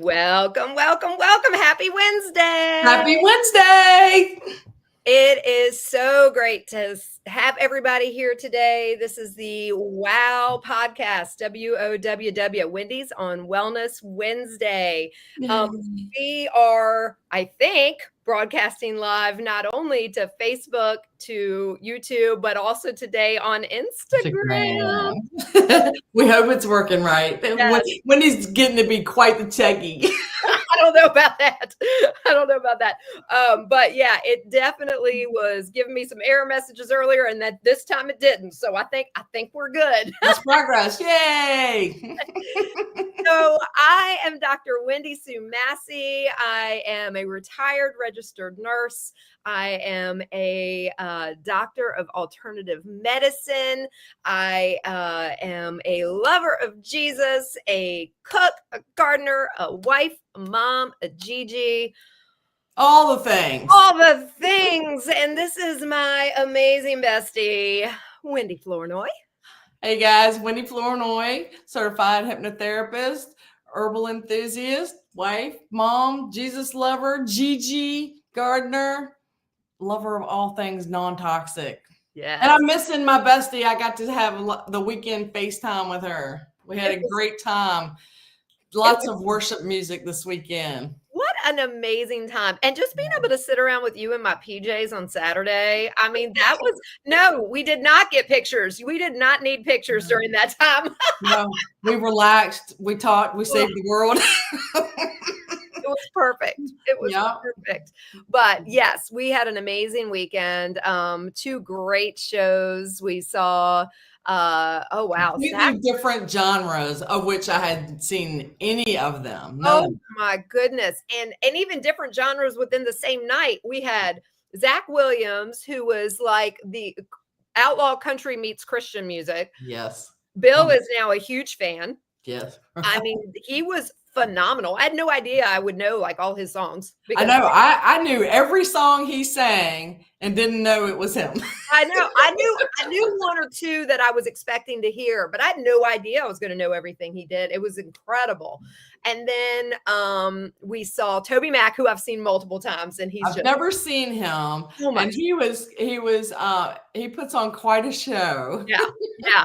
Welcome, welcome, welcome. Happy Wednesday. Happy Wednesday. It is so great to have everybody here today. This is the WOW podcast, WOWW, Wendy's on Wellness Wednesday. We are, I think, broadcasting live not only to Facebook, to YouTube, but also today on Instagram. We hope it's working right. Yes. Wendy's getting to be quite the techie. I don't know about that. But yeah, it definitely was giving me some error messages earlier, and that this time it didn't. So I think we're good. That's progress. Yay! So I am Dr. Wendy Sue Massey. I am a retired registered nurse. I am a doctor of alternative medicine. I am a lover of Jesus, a cook, a gardener, a wife, a mom, a Gigi. All the things. And this is my amazing bestie, Wendy Flournoy. Hey guys, Wendy Flournoy, certified hypnotherapist, herbal enthusiast, wife, mom, Jesus lover, Gigi, gardener, lover of all things non-toxic. Yeah. And I'm missing my bestie. I got to have the weekend FaceTime with her. We had a great time. Lots of worship music this weekend. What an amazing time. And just being able to sit around with you in my PJs on Saturday. I mean, we did not get pictures. We did not need pictures during that time. No, we relaxed. We talked. We saved the world. It was perfect. It was perfect. But yes, we had an amazing weekend. 2 great shows. We saw completely different genres, of which I hadn't seen any of them. My goodness. And even different genres within the same night. We had Zach Williams, who was like the outlaw country meets Christian music. Yes. Bill is now a huge fan. Yes. I mean, he was phenomenal. I had no idea I would know like all his songs. I know. I knew every song he sang and didn't know it was him. I know. I knew 1 or 2 that I was expecting to hear, but I had no idea I was going to know everything he did. It was incredible. And then we saw Toby Mac, who I've seen multiple times, and I've never seen him. And he puts on quite a show. Yeah.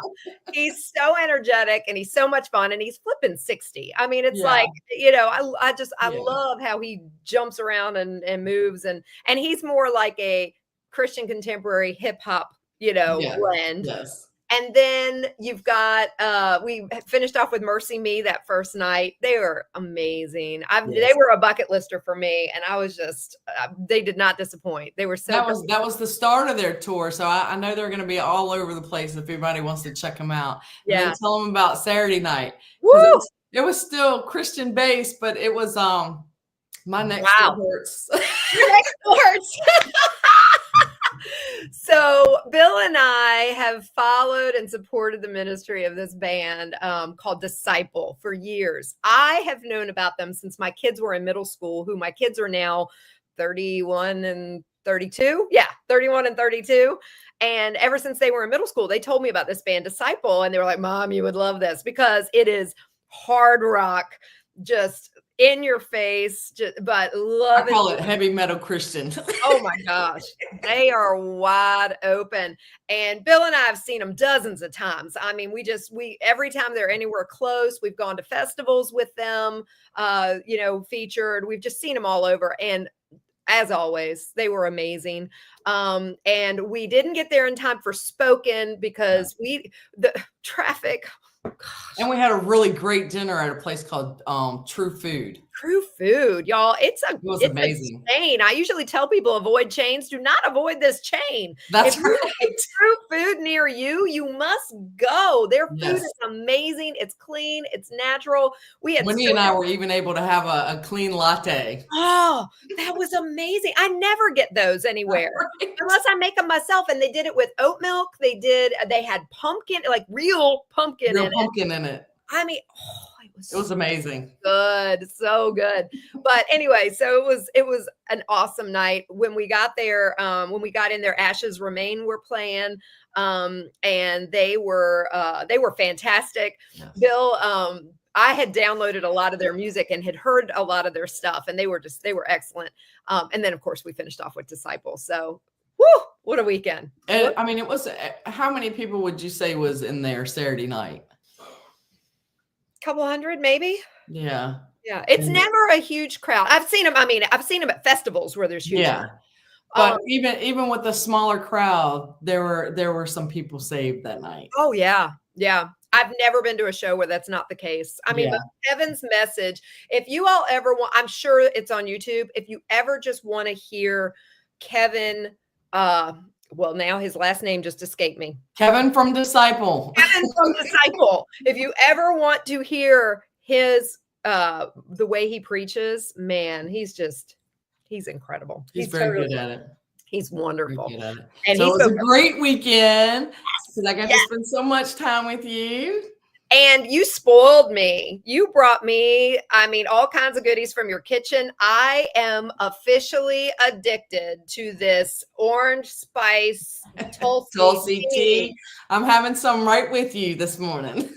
He's so energetic and he's so much fun, and he's flipping 60. I mean, it's like, I love how he jumps around and moves, and he's more like a Christian contemporary hip hop, blend. Yes. And then you've got, we finished off with Mercy Me that first night. They were amazing. They were a bucket lister for me. And I was just, they did not disappoint. They were so That was the start of their tour. So I know they're going to be all over the place if anybody wants to check them out. Yeah. And then tell them about Saturday night. Woo! It was still Christian based, but it was, my neck still hurts. Your neck hurts. So Bill and I have followed and supported the ministry of this band called Disciple for years. I have known about them since my kids were in middle school, who my kids are now 31 and 32. Yeah, 31 and 32. And ever since they were in middle school, they told me about this band Disciple. And they were like, Mom, you would love this because it is hard rock, just in your face, but love it. I call it heavy metal Christian. Oh my gosh. They are wide open. And Bill and I have seen them dozens of times. I mean, we every time they're anywhere close, we've gone to festivals with them, featured. We've just seen them all over. And as always, they were amazing. And we didn't get there in time for Spoken because the traffic. Gosh. And we had a really great dinner at a place called True Food. True Food, y'all. It was amazing. A chain. I usually tell people avoid chains. Do not avoid this chain. That's right. True Food near you, you must go. Their food is amazing. It's clean. It's natural. Wendy and I were even able to have a clean latte. Oh, that was amazing. I never get those anywhere unless I make them myself. And they did it with oat milk. They had pumpkin, like real pumpkin in it. I mean, it was amazing. Good. So good. But anyway, so it was an awesome night. When we got there, when we got in there, Ashes Remain were playing. And they were fantastic. Yes. Bill, I had downloaded a lot of their music and had heard a lot of their stuff, and they were excellent. And then of course we finished off with Disciple. So, whoo, what a weekend. And, I mean, it was, how many people would you say was in there Saturday night? Couple hundred, maybe. Yeah. Yeah. It's never a huge crowd. I've seen them at festivals where there's huge. Yeah. But even with the smaller crowd, there were some people saved that night. Oh yeah. Yeah. I've never been to a show where that's not the case. I mean, but Kevin's message, if you all ever want, I'm sure it's on YouTube. If you ever just want to hear Kevin, well, now his last name just escaped me. Kevin from Disciple. Kevin from Disciple. If you ever want to hear his, the way he preaches, man, he's incredible. He's very good at it. He's wonderful. And so it was a great weekend because I got to spend so much time with you. And you spoiled me. You brought me, all kinds of goodies from your kitchen. I am officially addicted to this orange spice Tulsi tea. I'm having some right with you this morning.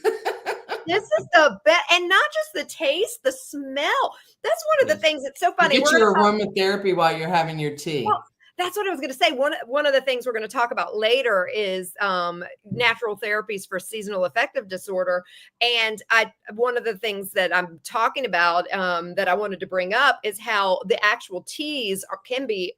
This is the best. And not just the taste, the smell. That's one of the things that's so funny. You get your aromatherapy while you're having your tea. Well, that's what I was going to say. One of the things we're going to talk about later is natural therapies for seasonal affective disorder. And one of the things that I'm talking about that I wanted to bring up is how the actual teas can be,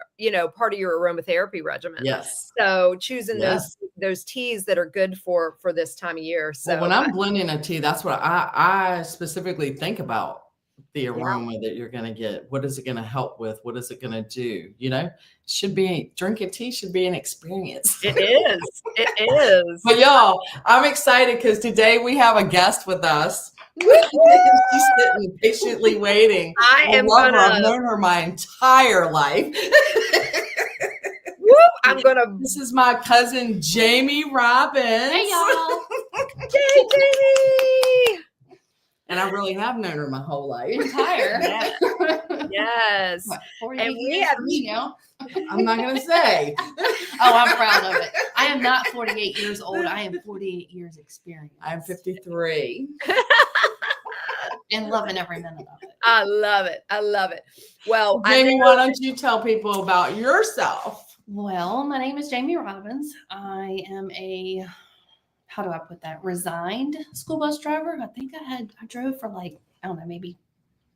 part of your aromatherapy regimen. Yes. So choosing those teas that are good for this time of year. So when I'm blending a tea, that's what I specifically think about. The aroma that you're going to get. What is it going to help with? What is it going to do? Drinking tea should be an experience. It is. It is. But y'all, I'm excited because today we have a guest with us. She's sitting patiently waiting. I've known her my entire life. This is my cousin, Jamie Robbins. Hey, y'all. Hey, Jamie. And I really have known her my whole life. Entire. Yes. And we have now. I'm not going to say. Oh, I'm proud of it. I am not 48 years old. I am 48 years experience. I'm 53. And loving every minute of it. I love it. I love it. Well, Jamie, why don't you tell people about yourself? Well, my name is Jamie Robbins. I am how do I put that? Resigned school bus driver. I think I drove for maybe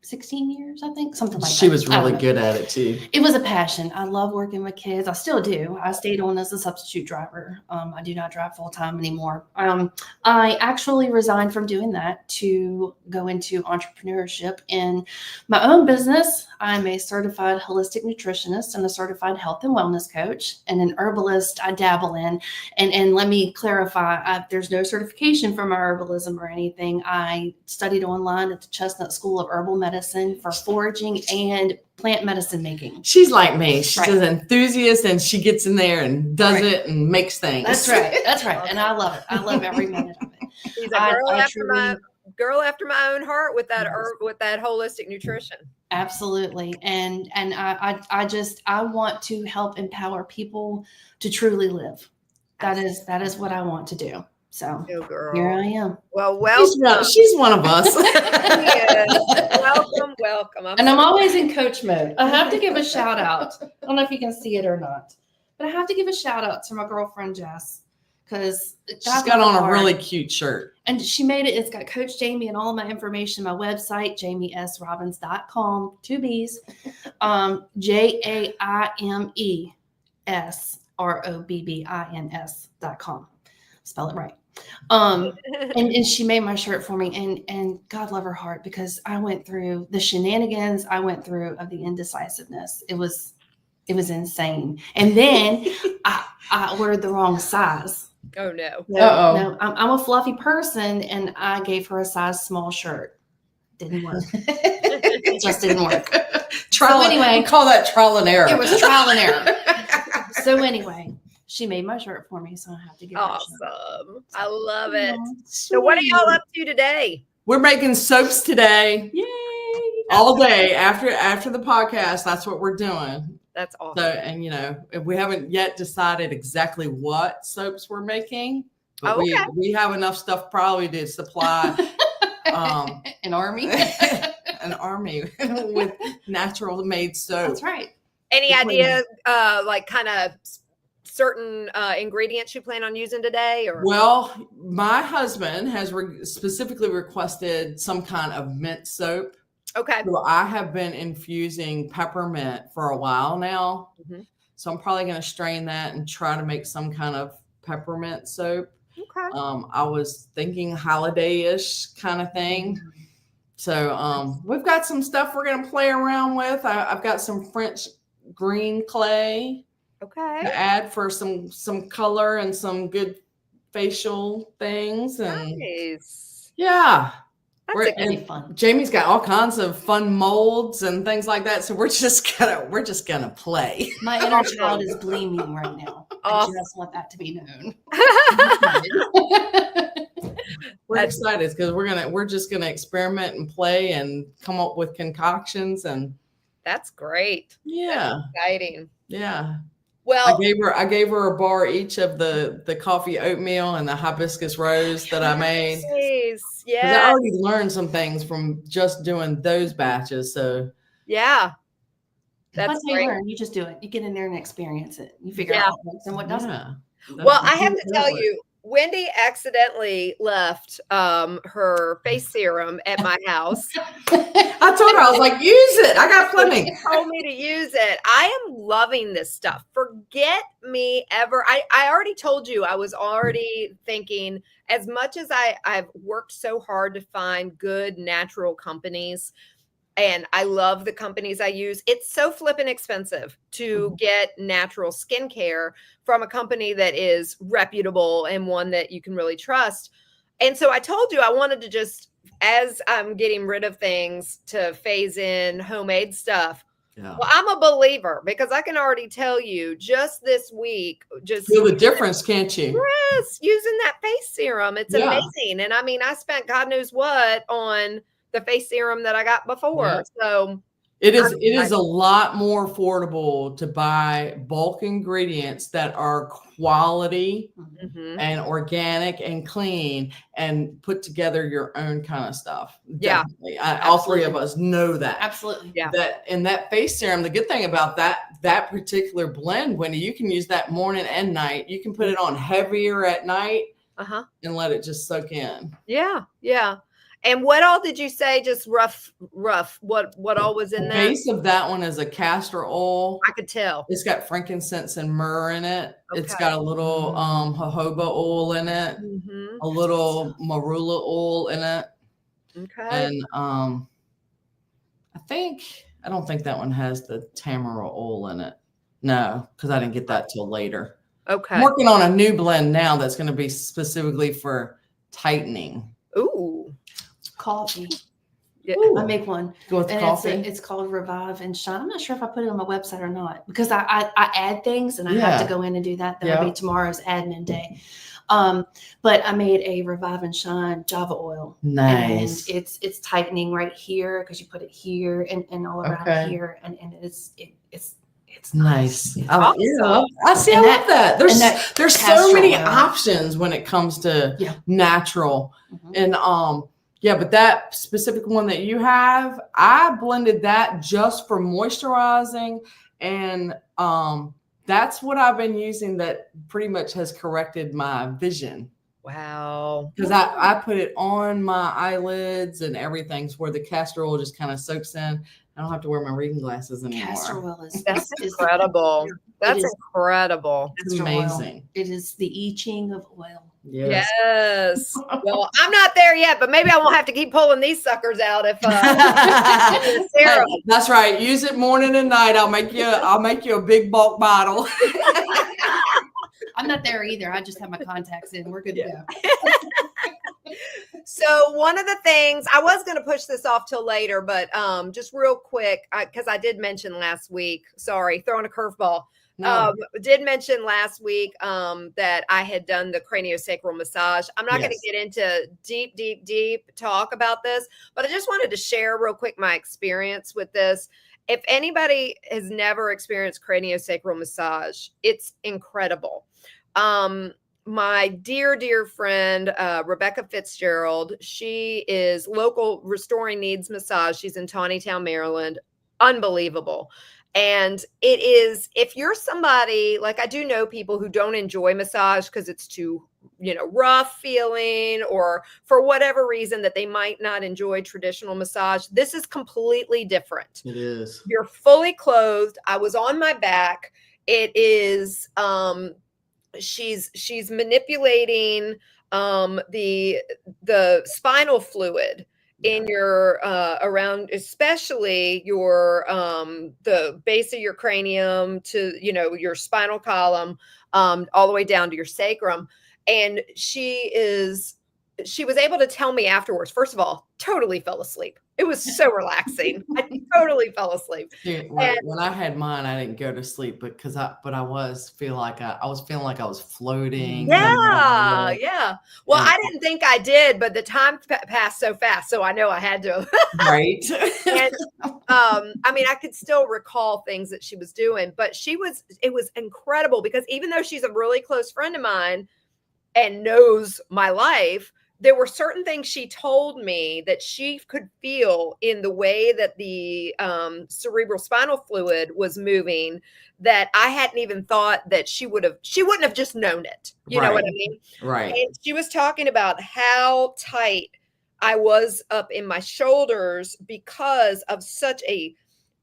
16 years, I think, something like that. She was really good at it too. It was a passion. I love working with kids. I still do. I stayed on as a substitute driver. I do not drive full time anymore. I actually resigned from doing that to go into entrepreneurship in my own business. I'm a certified holistic nutritionist and a certified health and wellness coach, and an herbalist I dabble in. And let me clarify, there's no certification for my herbalism or anything. I studied online at the Chestnut School of Herbal Medicine for foraging and plant medicine making. She's like me. She's an enthusiast, and she gets in there and does it and makes things. That's right. That's right. And I love it. I love every minute of it. She's a girl after my own heart with that with that holistic nutrition. Absolutely. And I want to help empower people to truly live. That is what I want to do. So here I am. Well, she's one of us. Welcome. I'm always in coach mode. I have to give a shout out. I don't know if you can see it or not, but I have to give a shout out to my girlfriend, Jess, because she's got on a really cute shirt. And she made it. It's got Coach Jamie and all of my information, my website, jamiesrobbins.com, 2 B's, JAIMESROBBINS.com. Spell it right. And she made my shirt for me, and God love her heart, because I went through the shenanigans I went through of the indecisiveness. It was insane. And then I ordered the wrong size. Oh no. No, I'm a fluffy person, and I gave her a size small shirt. Didn't work. It just didn't work. We call that trial and error. It was trial and error. So anyway, she made my shirt for me, so I have to give her a shirt. Awesome. I love it. So what are y'all up to today? We're making soaps today. Yay! All day after the podcast. That's what we're doing. That's awesome. So, and we haven't yet decided exactly what soaps we're making, but we have enough stuff probably to supply an army. an army with natural made soap. That's right. Any idea, like kind of certain ingredients you plan on using today? Or well, my husband has specifically requested some kind of mint soap. Okay. So I have been infusing peppermint for a while now. Mm-hmm. So I'm probably going to strain that and try to make some kind of peppermint soap. Okay. I was thinking holiday-ish kind of thing. So we've got some stuff we're going to play around with. I've got some French green clay to add for some color and some good facial things. And nice. Yeah. That's gonna be fun. Jamie's got all kinds of fun molds and things like that. So we're just gonna play. My inner child is gleaming right now. I just want that to be known. We're excited because we're just gonna experiment and play and come up with concoctions, and that's great. Yeah. That's exciting. Yeah. Well, I gave her a bar each of the coffee oatmeal and the hibiscus rose that I made. Nice. Yeah. I already learned some things from just doing those batches. So yeah. That's great. You just do it. You get in there and experience it. You figure out what works and what doesn't. Yeah. Well, I have to tell you, Wendy accidentally left her face serum at my house. I told her, I was like, use it. I got plenty. She told me to use it. I am loving this stuff. Forget me ever. I already told you, I was already thinking, as much as I've worked so hard to find good natural companies, and I love the companies I use, it's so flippin' expensive to get natural skincare from a company that is reputable and one that you can really trust. And so I told you I wanted to just, as I'm getting rid of things, to phase in homemade stuff. Yeah. Well, I'm a believer because I can already tell you just this week, just feel the difference, can't you? Yes, using that face serum. It's amazing. And I mean, I spent God knows what on the face serum that I got before. Yeah. So it is a lot more affordable to buy bulk ingredients that are quality and organic and clean and put together your own kind of stuff. Yeah. All three of us know that. Absolutely. Yeah. That in that face serum, the good thing about that particular blend, Wendy, you can use that morning and night. You can put it on heavier at night and let it just soak in. Yeah. Yeah. And what all did you say? Just rough. What all was in there? The base of that one is a castor oil. I could tell. It's got frankincense and myrrh in it. Okay. It's got a little jojoba oil in it, a little marula oil in it. Okay. And I don't think that one has the tamara oil in it. No, because I didn't get that till later. Okay. I'm working on a new blend now that's going to be specifically for tightening. Ooh. Coffee. Yeah. I make one. Go with coffee. It's called Revive and Shine. I'm not sure if I put it on my website or not because I add things and I have to go in and do that. That'll be tomorrow's admin day. But I made a Revive and Shine Java oil. Nice. And it's tightening right here because you put it here and all around here, and it's nice. Awesome. I see. I love that. There's so many options when it comes to natural and but that specific one that you have, I blended that just for moisturizing, and that's what I've been using that pretty much has corrected my vision. Wow. Because I put it on my eyelids and everything, where the castor oil just kind of soaks in. I don't have to wear my reading glasses anymore. Castor oil that's incredible. That's incredible. It's amazing. It is the I Ching of oil. Yes. Well, I'm not there yet, but maybe I won't have to keep pulling these suckers out if Sarah. That's right. Use it morning and night. I'll make you a big bulk bottle. I'm not there either. I just have my contacts in. We're good to go. So one of the things, I was going to push this off till later, but just real quick, because I did mention last week, sorry, throwing a curveball. No. Did mention last week that I had done the craniosacral massage. I'm not going to get into deep talk about this, but I just wanted to share real quick my experience with this. If anybody has never experienced craniosacral massage, it's incredible. My dear friend, Rebecca Fitzgerald, she is local Restoring Needs Massage. She's in Tawnytown, Maryland. Unbelievable. And it is, if you're somebody, like I do know people who don't enjoy massage because it's too, rough feeling, or for whatever reason that they might not enjoy traditional massage. This is completely different. It is. You're fully clothed. I was on my back. It is, she's manipulating the spinal fluid in your around, especially your the base of your cranium to your spinal column, all the way down to your sacrum. And she was able to tell me afterwards, first of all, totally fell asleep. It was so relaxing. I totally fell asleep. Yeah, when I had mine, I didn't go to sleep because I was feeling like I was floating. Yeah, yeah. Well, I didn't think I did, but the time passed so fast, so I know I had to. Right. And I mean, I could still recall things that she was doing, but it was incredible because even though she's a really close friend of mine and knows my life, there were certain things she told me that she could feel in the way that the cerebral spinal fluid was moving that I hadn't even thought that she wouldn't have just known it. You know what I mean? Right. And she was talking about how tight I was up in my shoulders because of such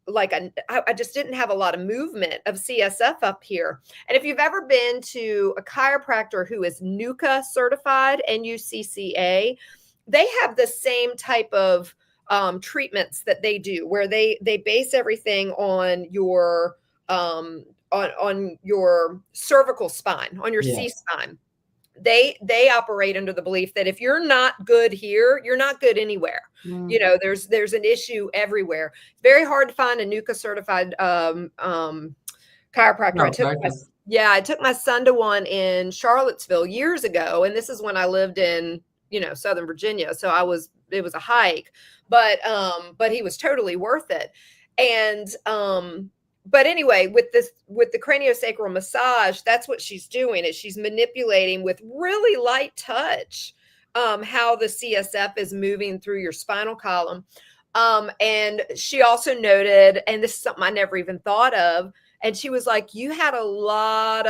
I just didn't have a lot of movement of CSF up here. And if you've ever been to a chiropractor who is NUCCA certified, NUCCA, they have the same type of treatments that they do, where they base everything on your on your cervical spine, on your C-spine. They operate under the belief that if you're not good here, you're not good anywhere. There's an issue everywhere. It's very hard to find a NUCCA certified chiropractor. I took my son to one in Charlottesville years ago, and this is when I lived in Southern Virginia, so it was a hike, but he was totally worth it. And but anyway, with the craniosacral massage, that's what she's doing, is she's manipulating with really light touch how the CSF is moving through your spinal column. And she also noted, and this is something I never even thought of, and she was like, you had a lot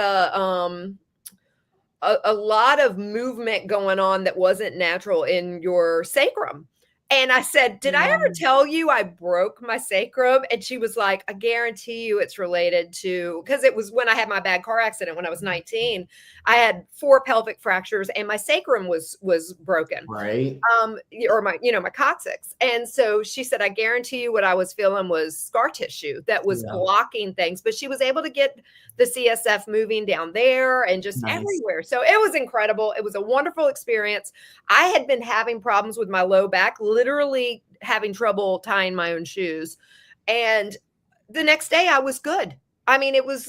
of movement going on that wasn't natural in your sacrum. And I said, did I ever tell you I broke my sacrum? And she was like, I guarantee you it's related to, because it was when I had my bad car accident when I was 19. I had 4 pelvic fractures and my sacrum was broken. Right. Or my coccyx. And so she said, I guarantee you what I was feeling was scar tissue that was blocking things. But she was able to get the CSF moving down there and just everywhere. So it was incredible. It was a wonderful experience. I had been having problems with my low back, literally having trouble tying my own shoes. And the next day I was good. I mean, it was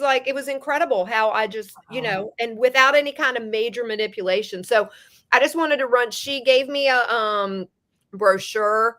incredible how I just, and without any kind of major manipulation. So I just wanted to she gave me a brochure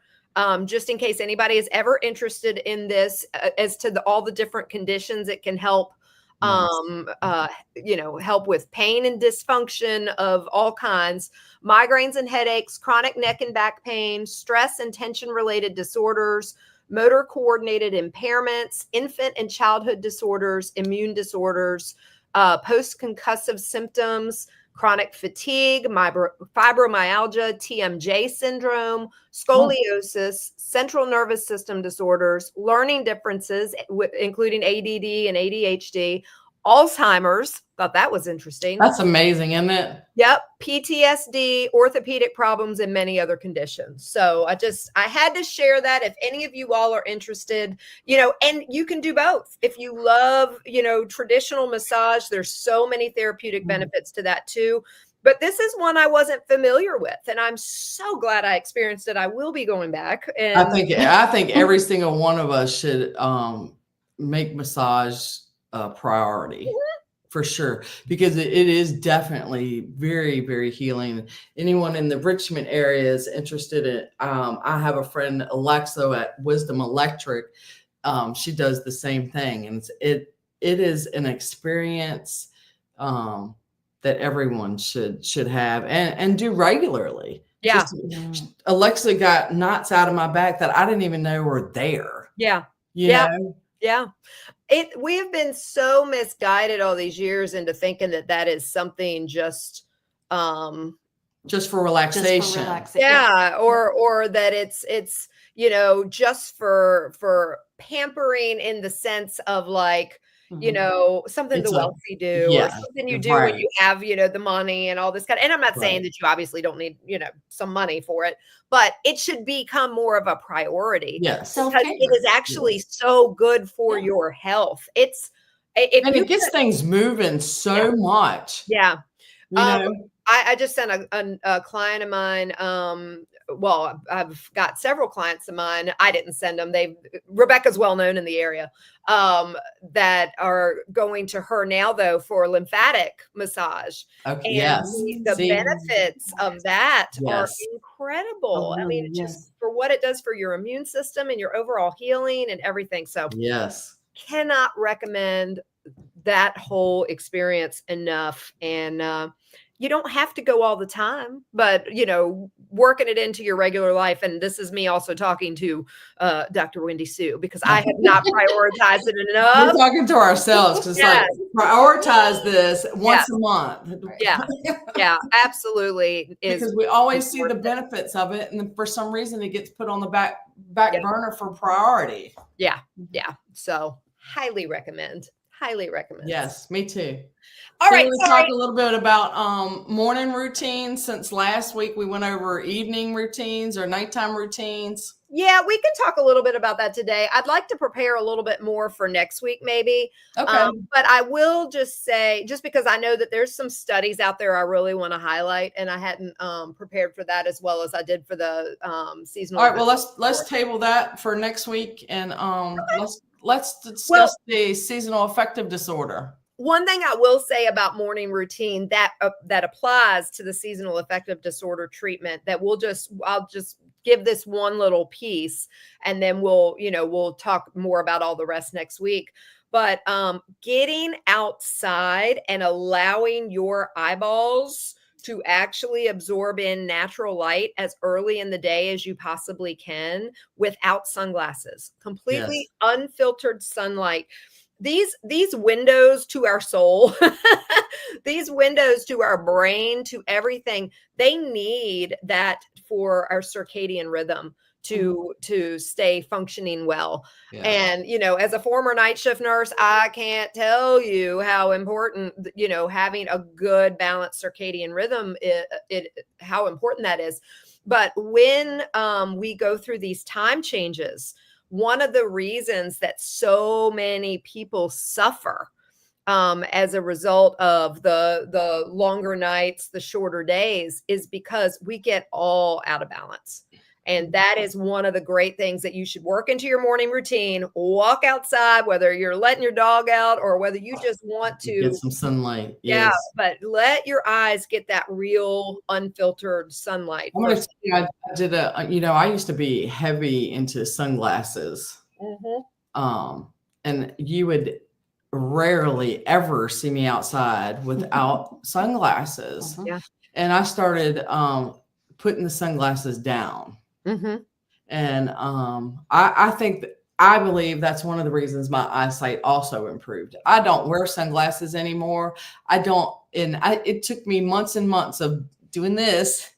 just in case anybody is ever interested in this as to all the different conditions it can help. Help with pain and dysfunction of all kinds, migraines and headaches, chronic neck and back pain, stress and tension related disorders, motor coordinated impairments, infant and childhood disorders, immune disorders, post-concussive symptoms, chronic fatigue, fibromyalgia, TMJ syndrome, scoliosis, central nervous system disorders, learning differences, including ADD and ADHD, Alzheimer's. Thought that was interesting. That's amazing, isn't it? Yep. PTSD, orthopedic problems, and many other conditions. So I had to share that. If any of you all are interested, and you can do both. If you love, traditional massage, there's so many therapeutic benefits to that too. But this is one I wasn't familiar with, and I'm so glad I experienced it. I will be going back. And I think every single one of us should make massage a priority. For sure, because it is definitely very, very healing. Anyone in the Richmond area is interested in I have a friend, Alexo, at Wisdom Electric, she does the same thing, and it is an experience that everyone should have and do regularly. Yeah. Alexa got knots out of my back that I didn't even know were there. Yeah. You know? Yeah. We have been so misguided all these years into thinking that is something just for relaxation. Yeah. Or that it's, just for pampering in the sense of like, something the wealthy do, or something you do when you have, the money and all this kind of, and I'm not saying that you obviously don't need, some money for it, but it should become more of a priority. Yes. Because it is actually so good for your health. It gets things moving so much. Yeah. I just sent a client of mine. Well, I've got several clients of mine. I didn't send them. Rebecca's well known in the area, that are going to her now though for lymphatic massage. Okay. And the benefits of that are incredible. I mean, just for what it does for your immune system and your overall healing and everything. So cannot recommend that whole experience enough. And you don't have to go all the time, but working it into your regular life. And this is me also talking to Dr. Wendy Sue, because I have not prioritized it enough. We're talking to ourselves, because like prioritize this once a month. Yeah, absolutely. Because we always see the benefits of it, and for some reason it gets put on the back burner for priority. Yeah. So highly recommend. Yes, me too. All right. Let's talk a little bit about morning routines. Since last week we went over evening routines or nighttime routines. Yeah, we can talk a little bit about that today. I'd like to prepare a little bit more for next week, maybe. Okay. But I will just say, just because I know that there's some studies out there I really want to highlight, and I hadn't prepared for that as well as I did for the seasonal. All right. Well, let's table that for next week, and let's discuss the seasonal affective disorder. One thing I will say about morning routine that applies to the seasonal affective disorder treatment, that I'll just give this one little piece, and then we'll talk more about all the rest next week. But getting outside and allowing your eyeballs to actually absorb in natural light as early in the day as you possibly can without sunglasses, completely unfiltered sunlight. These windows to our soul, these windows to our brain, to everything, they need that for our circadian rhythm to stay functioning well. And, as a former night shift nurse, I can't tell you how important, having a good balanced circadian rhythm, how important that is. But when we go through these time changes, one of the reasons that so many people suffer as a result of the longer nights, the shorter days, is because we get all out of balance. And that is one of the great things that you should work into your morning routine. Walk outside, whether you're letting your dog out or whether you just want to get some sunlight. Yeah, but let your eyes get that real unfiltered sunlight. I'm going to tell you, I did I used to be heavy into sunglasses. And you would rarely ever see me outside without sunglasses. And I started putting the sunglasses down. And I believe that's one of the reasons my eyesight also improved. I don't wear sunglasses anymore. It took me months and months of doing this.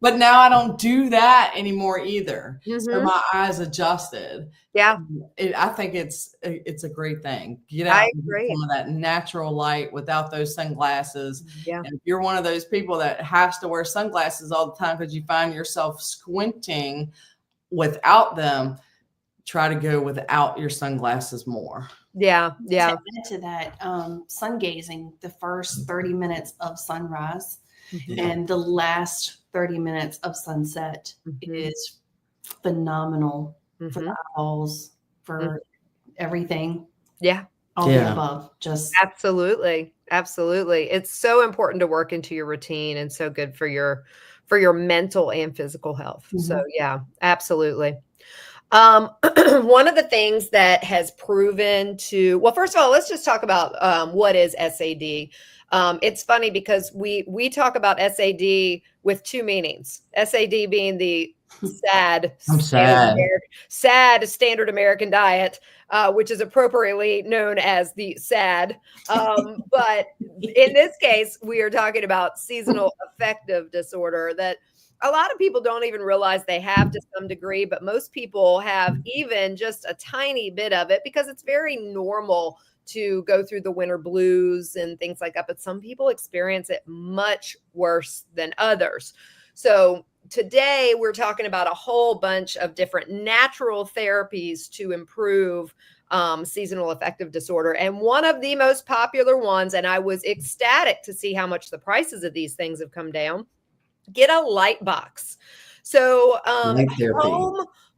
But now I don't do that anymore either. So my eyes adjusted. I think it's a great thing. Get out and get some of that natural light without those sunglasses. And if you're one of those people that has to wear sunglasses all the time because you find yourself squinting without them, try to go without your sunglasses more. To add to that, sun gazing, the first 30 minutes of sunrise and the last 30 minutes of sunset is phenomenal for the eyeballs, for everything. all the above. Just absolutely. It's so important to work into your routine and so good for your mental and physical health. So yeah, absolutely. One of the things that has proven well, first of all, let's just talk about what is SAD. It's funny because we talk about SAD with two meanings. SAD being the sad standard American diet, which is appropriately known as the SAD. But in this case, we are talking about seasonal affective disorder that a lot of people don't even realize they have to some degree, but most people have even just a tiny bit of it because it's very normal to go through the winter blues and things like that. But some people experience it much worse than others. So today we're talking about a whole bunch of different natural therapies to improve seasonal affective disorder. And one of the most popular ones, and I was ecstatic to see how much the prices of these things have come down, get a light box. So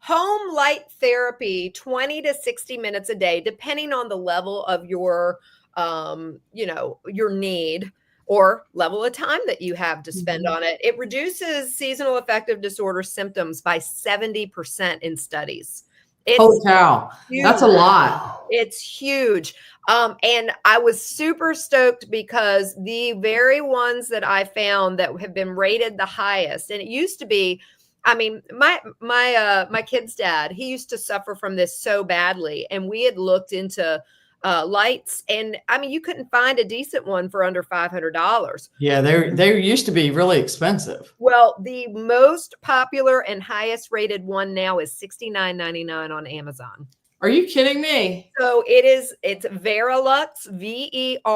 home light therapy, 20 to 60 minutes a day, depending on the level of your your need or level of time that you have to spend on it. It reduces seasonal affective disorder symptoms by 70% in studies. Holy cow. That's a lot. It's huge. And I was super stoked because the very ones that I found that have been rated the highest, and it used to be, I mean, my kid's dad, he used to suffer from this so badly, and we had looked into lights, and I mean, you couldn't find a decent one for under $500. Yeah, they used to be really expensive. Well, the most popular and highest rated one now is $69.99 on Amazon. Are you kidding me? So it's Verilux, Verilux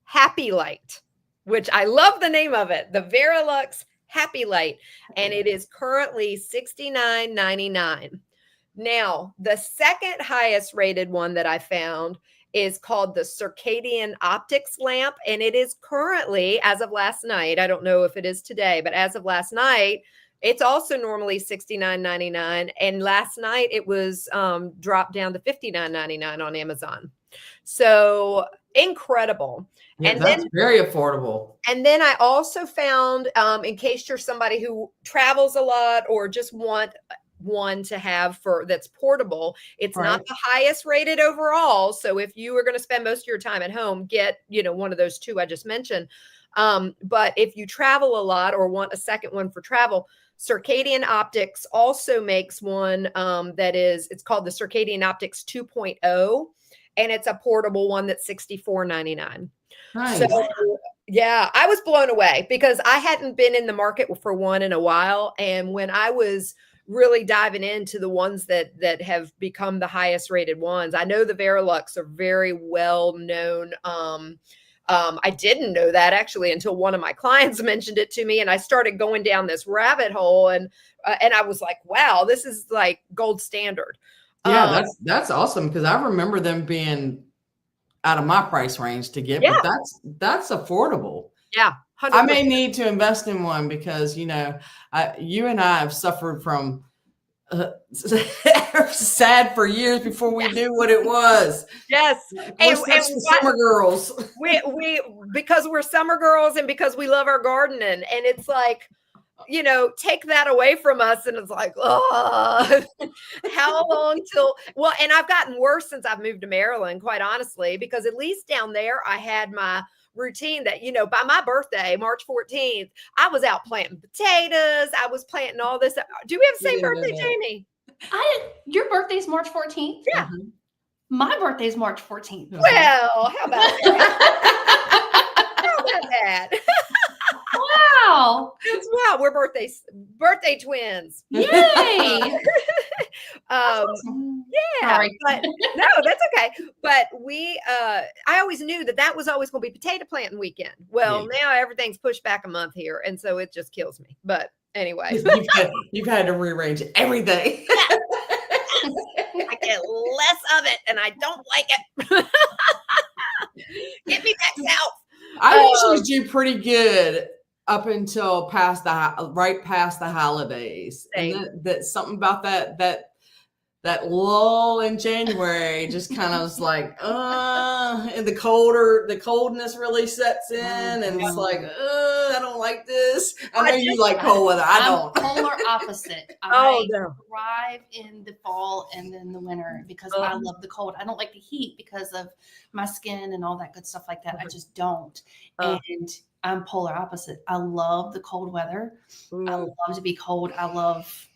Happy Light, which I love the name of it, the Verilux Happy Light, and it is currently $69.99. Now, the second highest rated one that I found is called the Circadian Optics lamp, and it is currently, as of last night, I don't know if it is today, but as of last night, it's also normally $69.99, and last night it was dropped down to $59.99 on Amazon. So incredible. Yeah, and that's then very affordable. And then I also found, in case you're somebody who travels a lot or just want one to have that's portable, it's not the highest rated overall. So if you are going to spend most of your time at home, get, one of those two I just mentioned. But if you travel a lot or want a second one for travel, Circadian Optics also makes one it's called the Circadian Optics 2.0, and it's a portable one that's $64.99. Nice. So yeah, I was blown away because I hadn't been in the market for one in a while. And when I was really diving into the ones that have become the highest rated ones, I know the Verilux are very well known. I didn't know that actually until one of my clients mentioned it to me, and I started going down this rabbit hole, and I was like, wow, this is like gold standard. Yeah, that's awesome, because I remember them being out of my price range to get, but that's affordable. Yeah. 100%. I may need to invest in one because, you and I have suffered from sad for years before we knew what it was. Yes. We're such summer girls. We because we're summer girls and because we love our gardening, and it's like, take that away from us. And it's like, oh, how long and I've gotten worse since I've moved to Maryland, quite honestly, because at least down there I had my routine that, by my birthday, March 14th, I was out planting potatoes. I was planting all this. Do we have the same birthday, Jamie? Your birthday's March 14th? Yeah. My birthday's March 14th. Well, how about that? How about that? Wow. Wow. We're birthday twins. Yay. Yeah. Sorry. But no, that's okay. But I always knew that was always going to be potato planting weekend. Well, now everything's pushed back a month here. And so it just kills me. But anyway. You've had to rearrange everything. I get less of it and I don't like it. Get me back south. I usually do pretty good up until right past the holidays. Same. And that something about that that lull in January just kind of was like, and the coldness really sets in, and it's like, I don't like this. I know you like cold weather. I don't. Polar opposite. I thrive in the fall and then the winter because I love the cold. I don't like the heat because of my skin and all that good stuff like that. I just don't. And I'm polar opposite. I love the cold weather. I love to be cold.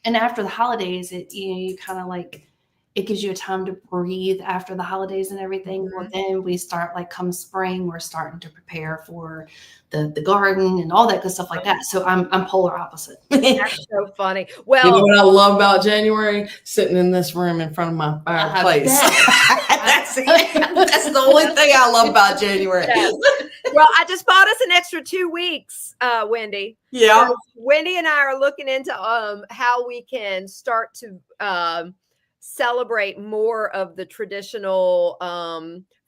And after the holidays, you kind of like, it gives you a time to breathe after the holidays and everything. Well, then we start like come spring, we're starting to prepare for the garden and all that good stuff like that. So I'm polar opposite. That's so funny. Well, you know what I love about January? Sitting in this room in front of my fireplace. That's the only thing I love about January. Yes. Well, I just bought us an extra 2 weeks, Wendy. Yeah. So Wendy and I are looking into how we can start to celebrate more of the traditional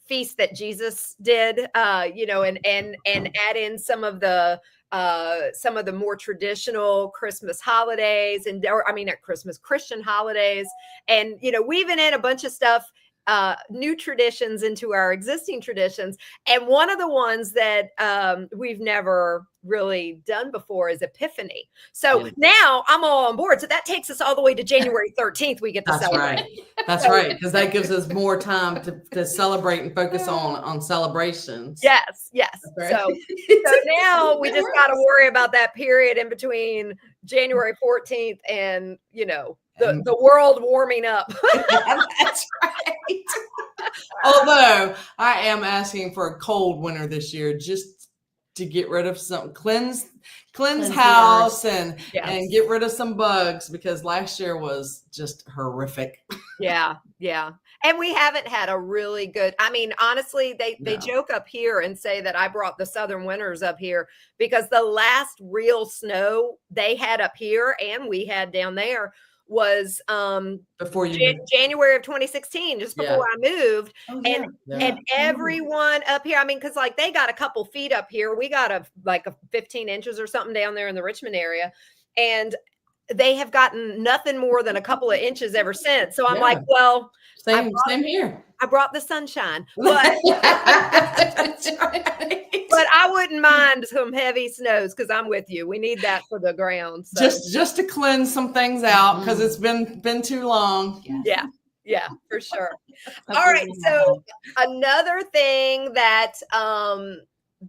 feast that Jesus did, and add in some of the more traditional Christmas holidays Christian holidays, and weaving in a bunch of stuff, new traditions into our existing traditions. And one of the ones that we've never really done before is Epiphany. So now I'm all on board. So that takes us all the way to January 13th. We get to celebrate. Right. That's right. Because that gives us more time to celebrate and focus on celebrations. Yes. Right. So now we just got to worry about that period in between January 14th and, the world warming up. That's right. Although I am asking for a cold winter this year, just to get rid of some cleanse house and get rid of some bugs, because last year was just horrific. Yeah. And we haven't had a really good, honestly, they joke up here and say that I brought the southern winters up here because the last real snow they had up here and we had down there was before you January of 2016, just before I moved. And everyone up here, because like they got a couple feet up here, we got a 15 inches or something down there in the Richmond area, and they have gotten nothing more than a couple of inches ever since. So I'm like, well, same here. I brought the sunshine, but That's right. But I wouldn't mind some heavy snows because I'm with you. We need that for the ground. So. Just to cleanse some things out because it's been too long. Yeah, for sure. All right. So another thing that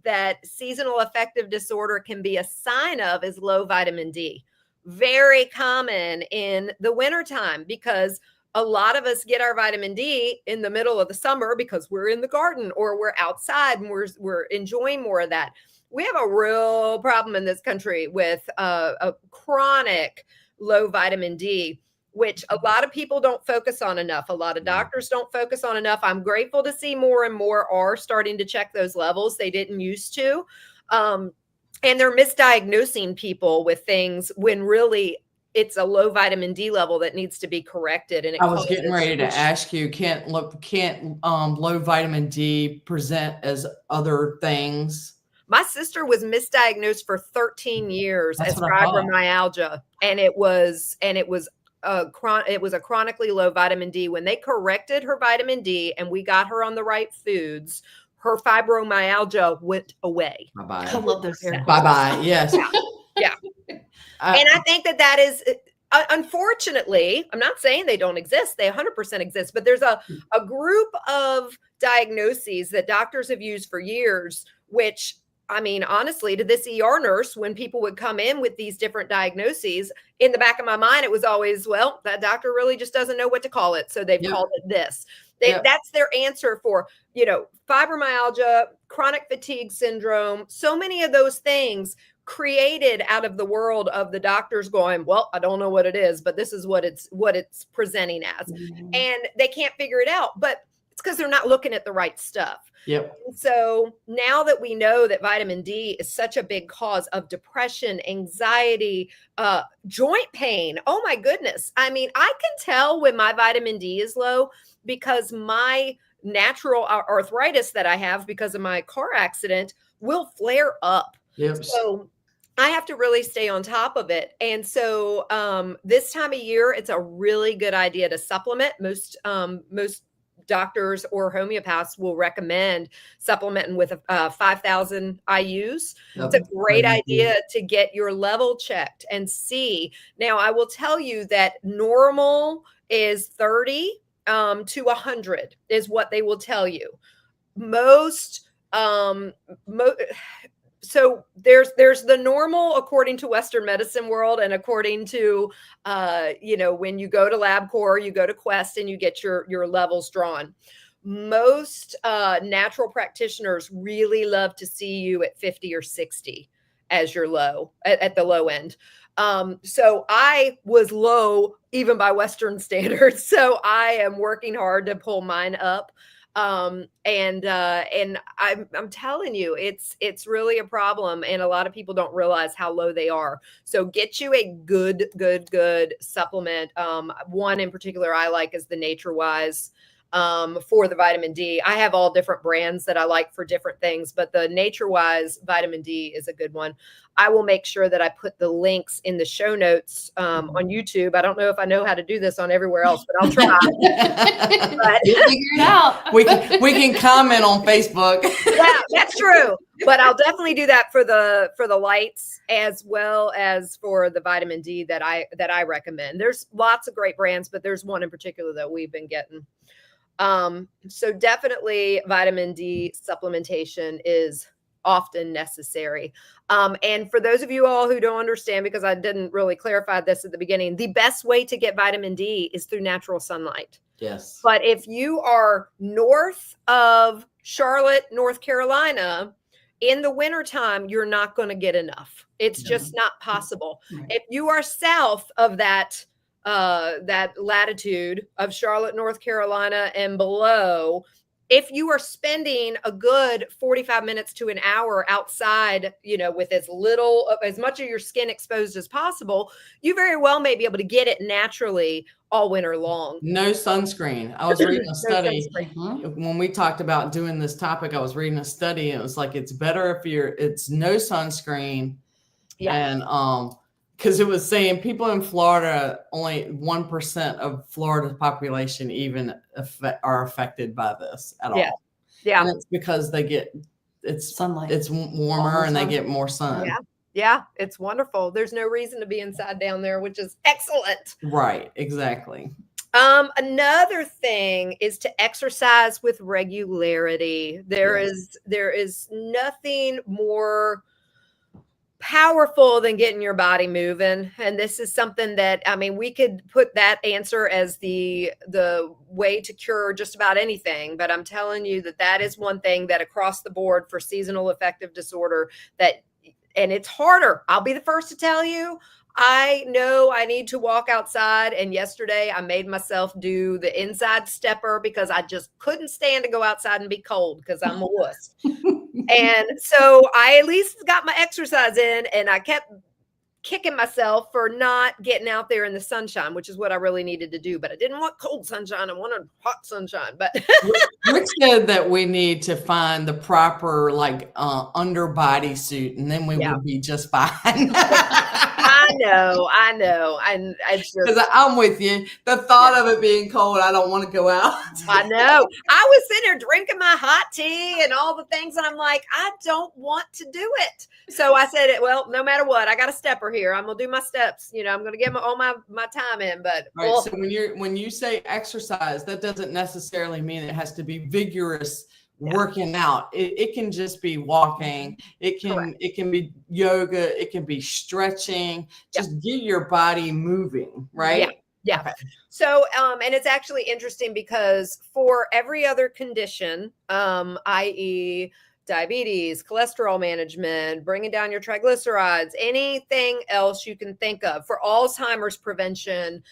that seasonal affective disorder can be a sign of is low vitamin D. Very common in the wintertime because a lot of us get our vitamin D in the middle of the summer because we're in the garden or we're outside and we're enjoying more of that. We have a real problem in this country with a chronic low vitamin D, which a lot of people don't focus on enough. A lot of doctors don't focus on enough. I'm grateful to see more and more are starting to check those levels. They didn't used to. And they're misdiagnosing people with things when really it's a low vitamin D level that needs to be corrected. And I was getting ready to ask you, can't low vitamin D present as other things? My sister was misdiagnosed for 13 years as fibromyalgia, and it was a chronically low vitamin D. When they corrected her vitamin D and we got her on the right foods, her fibromyalgia went away. Bye-bye. I love those. Bye-bye. Yes. Yeah. And I think that is, unfortunately, I'm not saying they don't exist. They 100% exist, but there's a group of diagnoses that doctors have used for years, which, honestly, to this ER nurse, when people would come in with these different diagnoses, in the back of my mind, it was always, well, that doctor really just doesn't know what to call it. So they've called it this. That's their answer for, fibromyalgia, chronic fatigue syndrome, so many of those things created out of the world of the doctors going, well, I don't know what it is, but this is what it's presenting as. Mm-hmm. And they can't figure it out, but it's because they're not looking at the right stuff. Yep. And so now that we know that vitamin D is such a big cause of depression, anxiety, joint pain. Oh my goodness. I can tell when my vitamin D is low because my natural arthritis that I have because of my car accident will flare up. Yep. So I have to really stay on top of it. And so this time of year, it's a really good idea to supplement. Most doctors or homeopaths will recommend supplementing with 5,000 IUs. It's a great idea to get your level checked and see. Now, I will tell you that normal is 30 to 100 is what they will tell you. So there's the normal according to Western medicine world, and according to when you go to LabCorp, you go to Quest, and you get your levels drawn. Most natural practitioners really love to see you at 50 or 60 as your low at the low end. So I was low even by Western standards, so I am working hard to pull mine up. And I'm telling you, it's really a problem, and a lot of people don't realize how low they are. So get you a good supplement. One in particular I like is the Nature Wise for the vitamin D. I have all different brands that I like for different things, but the Nature Wise vitamin D is a good one. I will make sure that I put the links in the show notes on YouTube. I don't know if I know how to do this on everywhere else, but I'll try. But figure it out. We can comment on Facebook. Yeah, that's true. But I'll definitely do that for the lights as well as for the vitamin D that I recommend. There's lots of great brands, but there's one in particular that we've been getting. So definitely vitamin D supplementation is often necessary. And for those of you all who don't understand, because I didn't really clarify this at the beginning, the best way to get vitamin D is through natural sunlight. Yes. But if you are north of Charlotte, North Carolina, in the wintertime, you're not going to get enough. It's just not possible. Right. If you are south of that latitude of Charlotte, North Carolina and below, if you are spending a good 45 minutes to an hour outside, with as much of your skin exposed as possible, you very well may be able to get it naturally all winter long. No sunscreen. I was reading a study when we talked about doing this topic. I was reading a study, and it was like, it's better if it's no sunscreen. Yeah. And because it was saying people in Florida, only 1% of Florida's population even are affected by this at all. Yeah. And it's because it's sunlight. It's warmer and they get more sun. Yeah. It's wonderful. There's no reason to be inside down there, which is excellent. Right. Exactly. Another thing is to exercise with regularity. There is nothing more powerful than getting your body moving. And this is something that, we could put that answer as the way to cure just about anything. But I'm telling you that is one thing that across the board for seasonal affective disorder and it's harder. I'll be the first to tell you, I know I need to walk outside. And yesterday I made myself do the inside stepper because I just couldn't stand to go outside and be cold because I'm a wuss. And so I at least got my exercise in, and I kept kicking myself for not getting out there in the sunshine, which is what I really needed to do. But I didn't want cold sunshine. I wanted hot sunshine. But Rick said that we need to find the proper underbody suit, and then we will be just fine. I know. And because I'm with you. The thought of it being cold, I don't want to go out. I know. I was sitting there drinking my hot tea and all the things, and I'm like, I don't want to do it. So I said, well, no matter what, I got a stepper here. I'm gonna do my steps. I'm gonna get all my time in. But right. So when you say exercise, that doesn't necessarily mean it has to be vigorous. Working out, it can just be walking, it can be yoga, it can be stretching. Just get your body moving, right? Okay. So and it's actually interesting because for every other condition, i.e. diabetes, cholesterol management, bringing down your triglycerides, anything else you can think of, for Alzheimer's prevention,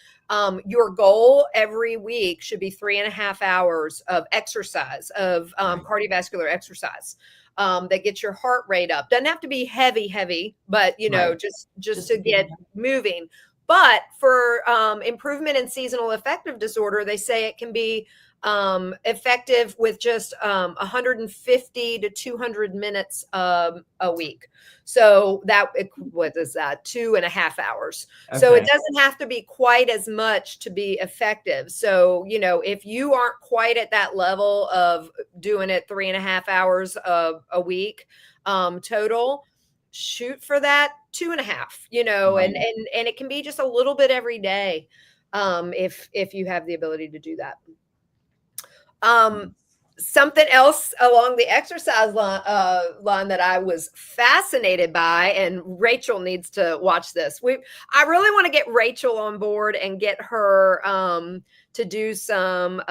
your goal every week should be 3.5 hours of exercise, of cardiovascular exercise that gets your heart rate up. Doesn't have to be heavy, but just to get moving. But for improvement in seasonal affective disorder, they say it can be effective with just 150 to 200 minutes a week. So what is that? 2.5 hours. Okay. So it doesn't have to be quite as much to be effective. So, if you aren't quite at that level of doing it 3.5 hours a week total, shoot for that 2.5, right. and it can be just a little bit every day if you have the ability to do that. Something else along the exercise line that I was fascinated by, and Rachel needs to watch this. I really want to get Rachel on board and get her to do some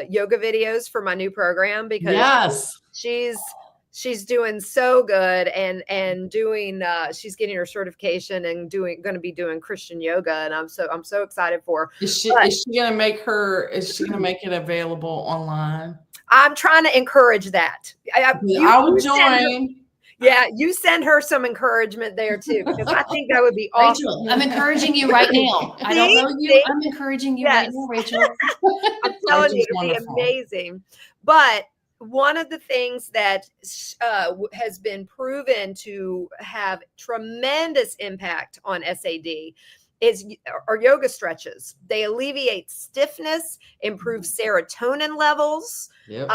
yoga videos for my new program, because she's doing so good and doing she's getting her certification and going to be doing Christian yoga, and I'm so excited for her. Is she gonna make it available online? I'm trying to encourage that. I would join. Yeah, you send her some encouragement there too, because I think that would be awesome. Rachel, I'm encouraging you right now. I don't know you. I'm encouraging you right now, Rachel. I'm telling you, it'd be amazing. But one of the things that has been proven to have tremendous impact on SAD are yoga stretches. They alleviate stiffness, improve serotonin levels. Yep.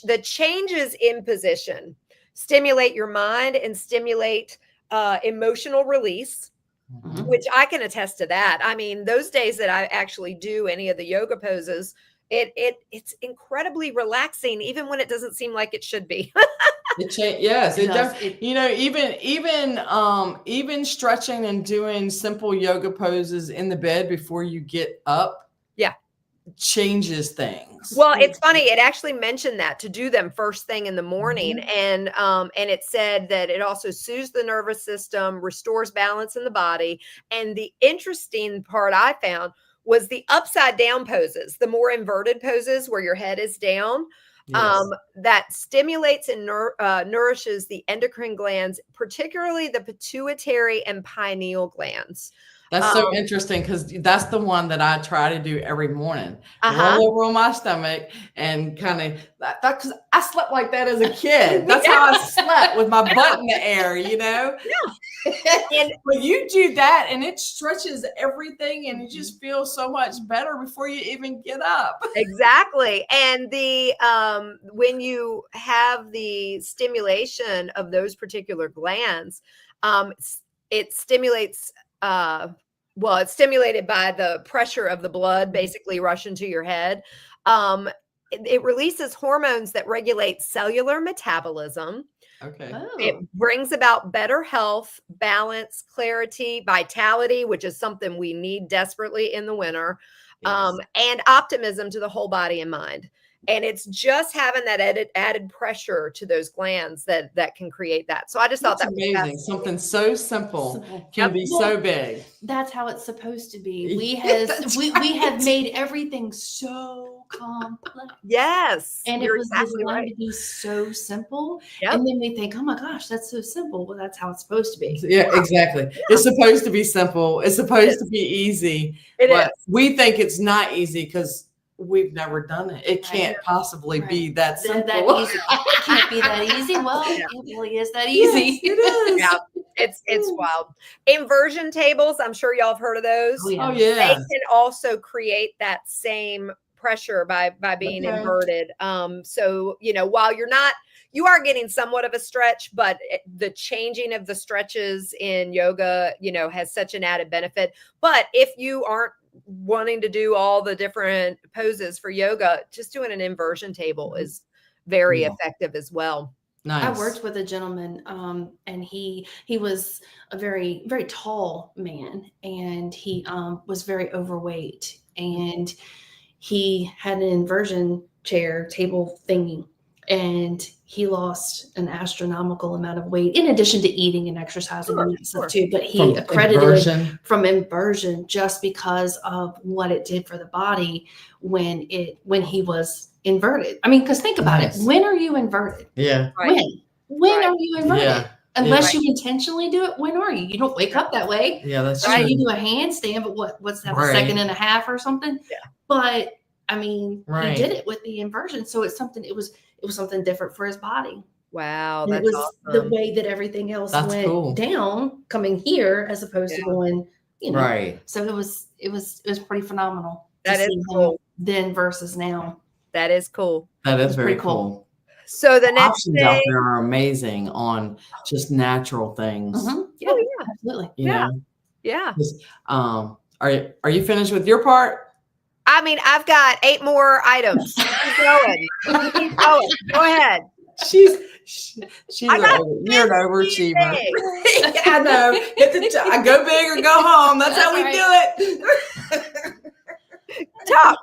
The changes in position stimulate your mind and stimulate emotional release, which I can attest to that. I mean, those days that I actually do any of the yoga poses, it's incredibly relaxing, even when it doesn't seem like it should be. Yes, it does. Even stretching and doing simple yoga poses in the bed before you get up, changes things. Well, it's funny. It actually mentioned that to do them first thing in the morning, and it said that it also soothes the nervous system, restores balance in the body, and the interesting part I found was the upside down poses, the more inverted poses where your head is down. Yes. That stimulates and nourishes the endocrine glands, particularly the pituitary and pineal glands. That's so interesting, because that's the one that I try to do every morning. Roll over on my stomach and kind of that, because I slept like that as a kid. That's how I slept, with my butt in the air, Yeah. And when you do that, and it stretches everything, and you just feel so much better before you even get up. Exactly. And when you have the stimulation of those particular glands, it stimulates. It's stimulated by the pressure of the blood basically rushing to your head. It releases hormones that regulate cellular metabolism. Okay. Oh. It brings about better health, balance, clarity, vitality, which is something we need desperately in the winter, and optimism to the whole body and mind. And it's just having that added pressure to those glands that can create that. So I just thought that was amazing. Something so simple can be so big. That's how it's supposed to be. We have made everything so complex. Yes. And it was designed to be so simple. Yep. And then we think, oh my gosh, that's so simple. Well, that's how it's supposed to be. Yeah, exactly. Yeah. It's supposed to be simple. It's supposed to be easy. But we think it's not easy because we've never done it. It can't possibly be that simple. That easy. It can't be that easy. Well, it really is that easy. Yes, it is. Yeah. It's wild. Inversion tables, I'm sure y'all have heard of those. Oh, yeah. They can also create that same pressure by being inverted. So, while you are getting somewhat of a stretch, but the changing of the stretches in yoga, has such an added benefit. But if you aren't wanting to do all the different poses for yoga, just doing an inversion table is very effective as well. Nice. I worked with a gentleman, and he was a very, very tall man, and he was very overweight, and he had an inversion chair table thingy, and he lost an astronomical amount of weight in addition to eating and exercising and that stuff too. But he accredited from inversion just because of what it did for the body when he was inverted. I mean, because think about it. When are you inverted? Yeah. Right. When are you inverted? Yeah. Unless you intentionally do it, when are you? You don't wake up that way. Yeah, that's right. True. You do a handstand, but what's that? A second and a half or something? Yeah. But I mean, Right. he did it with the inversion. So it's something, it was something different for his body. Wow, And that's it was awesome. the way that everything else That's went cool. down coming here as opposed to going, you know. Right. So it was pretty phenomenal to That is see him cool. then versus now. That is cool. That is It's very pretty cool. cool. So the next Options out thing, there are amazing on just natural things. Yeah, Oh, yeah. absolutely. You Yeah. know, yeah. Just, are you finished with your part? I mean, I've got 8 more items. Keep going. Keep going. Go ahead. She's I got you're an overachiever. things. I know. I go big or go home. That's how we do it. Talk.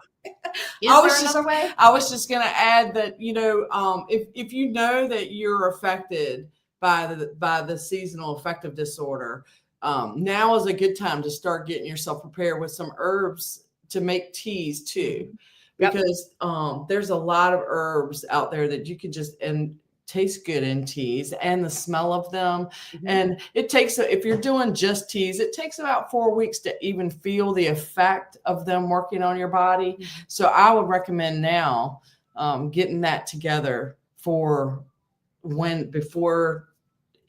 Is I there was another way? I was just going to add that, if you know that you're affected by the seasonal affective disorder, now is a good time to start getting yourself prepared with some herbs to make teas too, because there's a lot of herbs out there that you could and taste good in teas, and the smell of them. Mm-hmm. And it takes, if you're doing just teas, it takes about 4 weeks to even feel the effect of them working on your body. Mm-hmm. So I would recommend now getting that together for before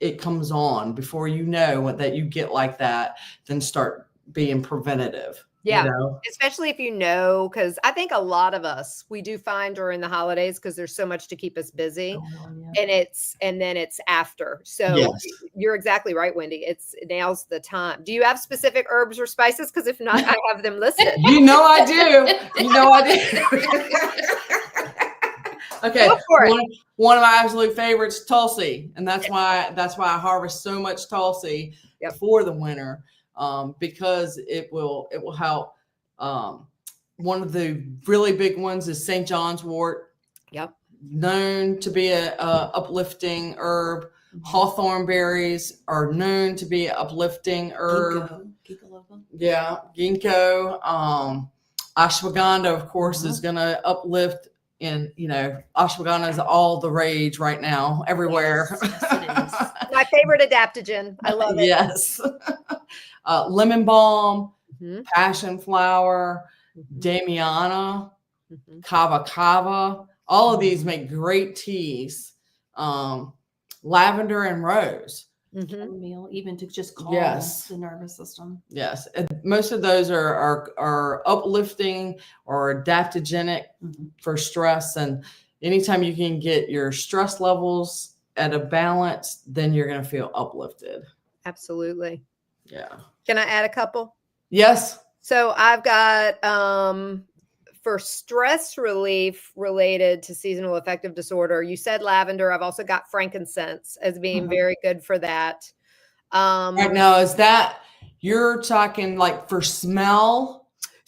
it comes on, before you know that you get like that, then start being preventative. Yeah. You know? Especially if because I think a lot of us, we do find during the holidays, because there's so much to keep us busy, and then it's after. So Yes. You're exactly right, Wendy. Now's the time. Do you have specific herbs or spices? Because if not, I have them listed. You know I do. You know I do. Okay. Go for it. One of my absolute favorites, Tulsi, and that's why I harvest so much Tulsi for the winter, because it will help. One of the really big ones is St. John's wort. Yep. Known to be a uplifting herb. Hawthorn berries are known to be an uplifting herb. Yeah, ginkgo. Ashwagandha, of course, is going to uplift. And, ashwagandha is all the rage right now, everywhere. Yes, it is. My favorite adaptogen. I love it. Yes. Lemon balm, Mm-hmm. passion flower, Damiana, kava. All of these make great teas. Lavender and rose. Chamomile, even to just calm the nervous system. Yes. And most of those are uplifting or adaptogenic for stress. And anytime you can get your stress levels at a balance, then you're going to feel uplifted. Absolutely. Yeah. Can I add a couple? Yes. So I've got for stress relief related to seasonal affective disorder, you said lavender. I've also got frankincense as being very good for that. Right now, is that you're talking like for smell?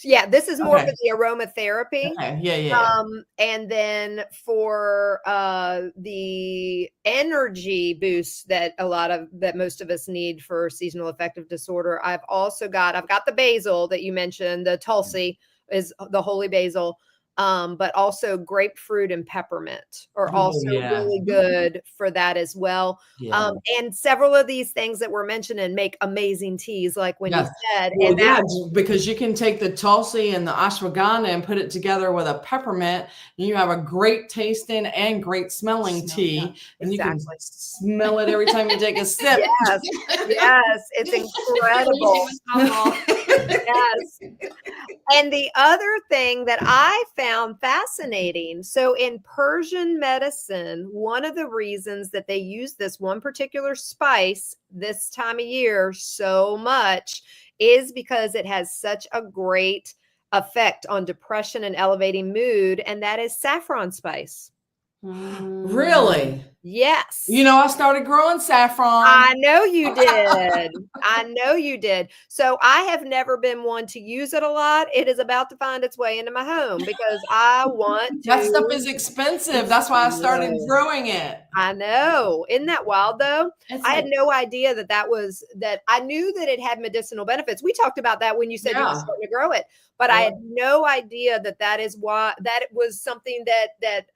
Yeah, this is more for the aromatherapy. Okay. Yeah. And then for the energy boost that most of us need for seasonal affective disorder, I've got the basil that you mentioned, the Tulsi is the holy basil, but also grapefruit and peppermint are also really good for that as well. Yeah. And several of these things that were mentioned make amazing teas, like Wendy said. Well, and because you can take the Tulsi and the ashwagandha and put it together with a peppermint, and you have a great tasting and great smelling tea, and you can smell it every time you take a sip. Yes, it's incredible. Yes. And the other thing that I found fascinating, so in Persian medicine, one of the reasons that they use this one particular spice this time of year so much is because it has such a great effect on depression and elevating mood, and that is saffron spice. Really? Yes. I started growing saffron. I know you did. I know you did. So I have never been one to use it a lot. It is about to find its way into my home because I want to. That stuff is expensive. That's why I started growing it. I know. Isn't that wild though? I had no idea that I knew that it had medicinal benefits. We talked about that when you said you were starting to grow it, but I had no idea that is why, that it was something that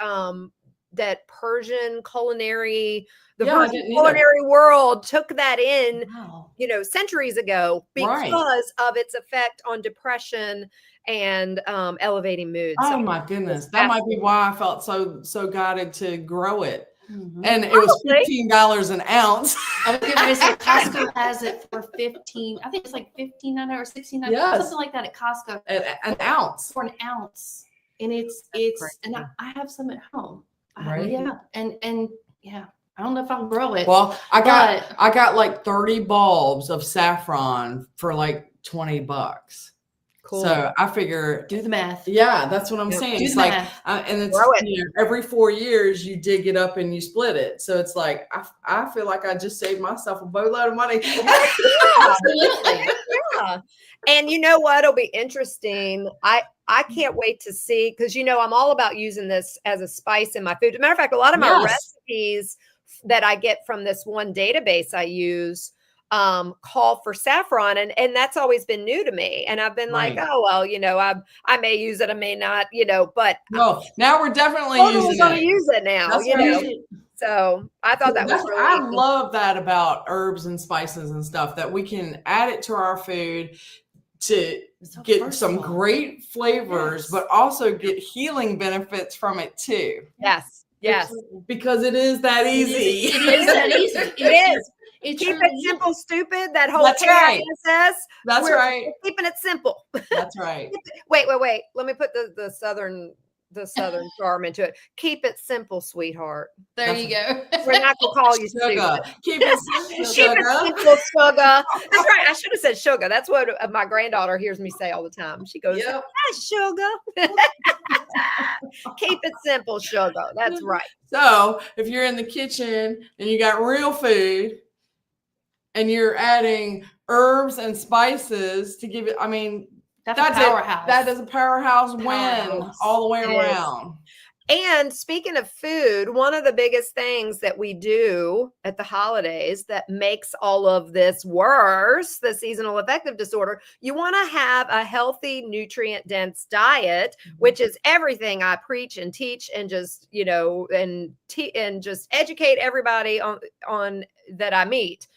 that Persian culinary, the Yeah, I Persian didn't either. culinary world took that in, Wow. centuries ago because Right. of its effect on depression and elevating mood. Oh my goodness. That might be why I felt so guided to grow it. Mhm. And it was Probably. $15 an ounce. I was going to say Costco has it for 15. I think it's like 15 or 16, Yes. something like that at Costco An ounce. for an ounce. And it's and I have some at home. Right. Yeah. And yeah, I don't know if I'll grow it. Well, I got like 30 bulbs of saffron for like $20. Cool. So I figure, do the math. yeah, that's what I'm Yep. saying. Do It's the like, math. and it's Grow it. every 4 years you dig it up and you split it. So it's like I feel like I just saved myself a boatload of money. Absolutely. Yeah. And you know what? It'll be interesting. I can't wait to see, because I'm all about using this as a spice in my food. As a matter of fact, a lot of my Yes. recipes that I get from this one database I use call for saffron, and that's always been new to me. And I've been Right. like, oh well, I may use it, I may not, but No, now we're definitely I'm using going to it. use it now. That's right. So I thought that was really I love that about herbs and spices and stuff, that we can add it to our food to get some great flavors, Yes. but also get healing benefits from it too. yes. Because it is that easy. It is that easy. It is. It Keep truly it simple, stupid. That whole That's right. says. That's right. We're keeping it simple. That's right. Wait. Let me put the southern charm into it. Keep it simple, sweetheart. There you go. We're not gonna call you Sugar. stupid. Keep it simple, Keep it sugar. simple, sugar. That's right. I should have said sugar. That's what my granddaughter hears me say all the time. She goes, Yep. "That's sugar." Keep it simple, sugar. That's right. So if you're in the kitchen and you got real food and you're adding herbs and spices to give it, I mean, That's a powerhouse. That is a powerhouse win Powerhouse. all the way It around. And speaking of food, one of the biggest things that we do at the holidays that makes all of this worse, the seasonal affective disorder, you want to have a healthy, nutrient-dense diet, which is everything I preach and teach, and just, and just educate everybody on that I meet.